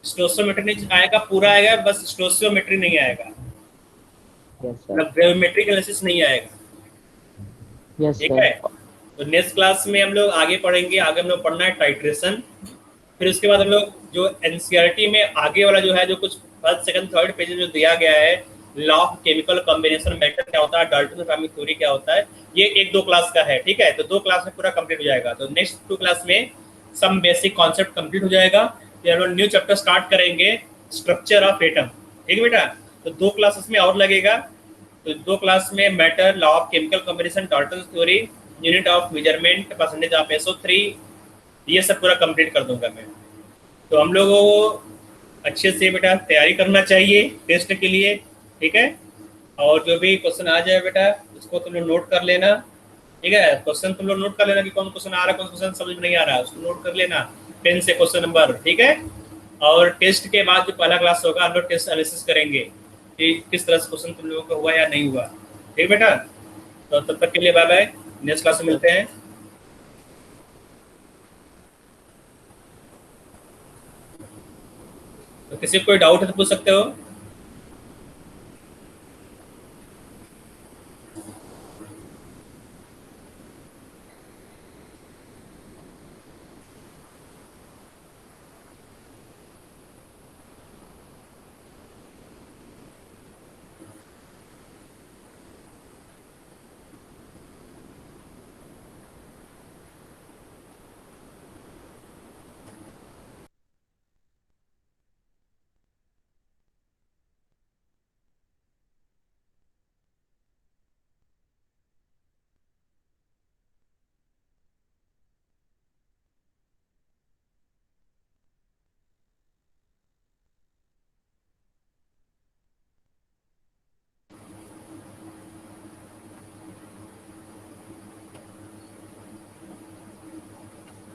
स्टोइचियोमेट्री नहीं आएगा, पूरा आएगा, बस स्टोइचियोमेट्री नहीं आएगा, यस सर, मतलब ग्रेविमेट्रिक एनालिसिस नहीं आएगा, यस ठीक सर। है। तो नेक्स्ट क्लास में हम लोग आगे पढ़ेंगे, आगे हम लोग पढ़ना है टाइट्रेशन, फिर उसके बाद हम लोग जो एनसीईआरटी में आगे वाला जो है, जो कुछ फर्स्ट सेकंड थर्ड पेज जो दिया गया है, law of chemical combination method क्या होता है, डाल्टन एटॉमिक थ्योरी क्या होता है, ये 1-2 क्लास का है, ठीक है। तो 2 क्लास में पूरा कंप्लीट हो जाएगा। तो नेक्स्ट 2 क्लास में सम बेसिक कॉन्सेप्ट कंप्लीट हो जाएगा, फिर हम लोग न्यू चैप्टर स्टार्ट करेंगे, स्ट्रक्चर ऑफ एटम, ठीक है बेटा। तो 2 क्लासेस में और लगेगा, तो 2 क्लास में matter, law of chemical combination, Dalton theory, unit of measurement, percentage of SO3, ये सब पूरा कंप्लीट कर दूंगा मैं। तो हम लोगों को अच्छे से बेटा तैयारी करना चाहिए टेस्ट के लिए, ठीक है। और जो भी क्वेश्चन आ जाए बेटा उसको तुम लोग नोट कर लेना, ठीक है, क्वेश्चन तुम लोग नोट कर लेना कि कौन क्वेश्चन आ रहा है, कौन क्वेश्चन समझ में नहीं आ रहा है, उसको नोट कर लेना पेन से क्वेश्चन नंबर, ठीक है। और टेस्ट के बाद जो पहला क्लास होगा हम लोग टेस्ट एनालिसिस करेंगे कि किस तरह से क्वेश्चन तुम लोगों का हुआ या नहीं हुआ, ठीक बेटा। तो तब तक के लिए बाय बाय, नेक्स्ट क्लास में मिलते हैं। तो किसी को कोई डाउट है तो पूछ सकते हो।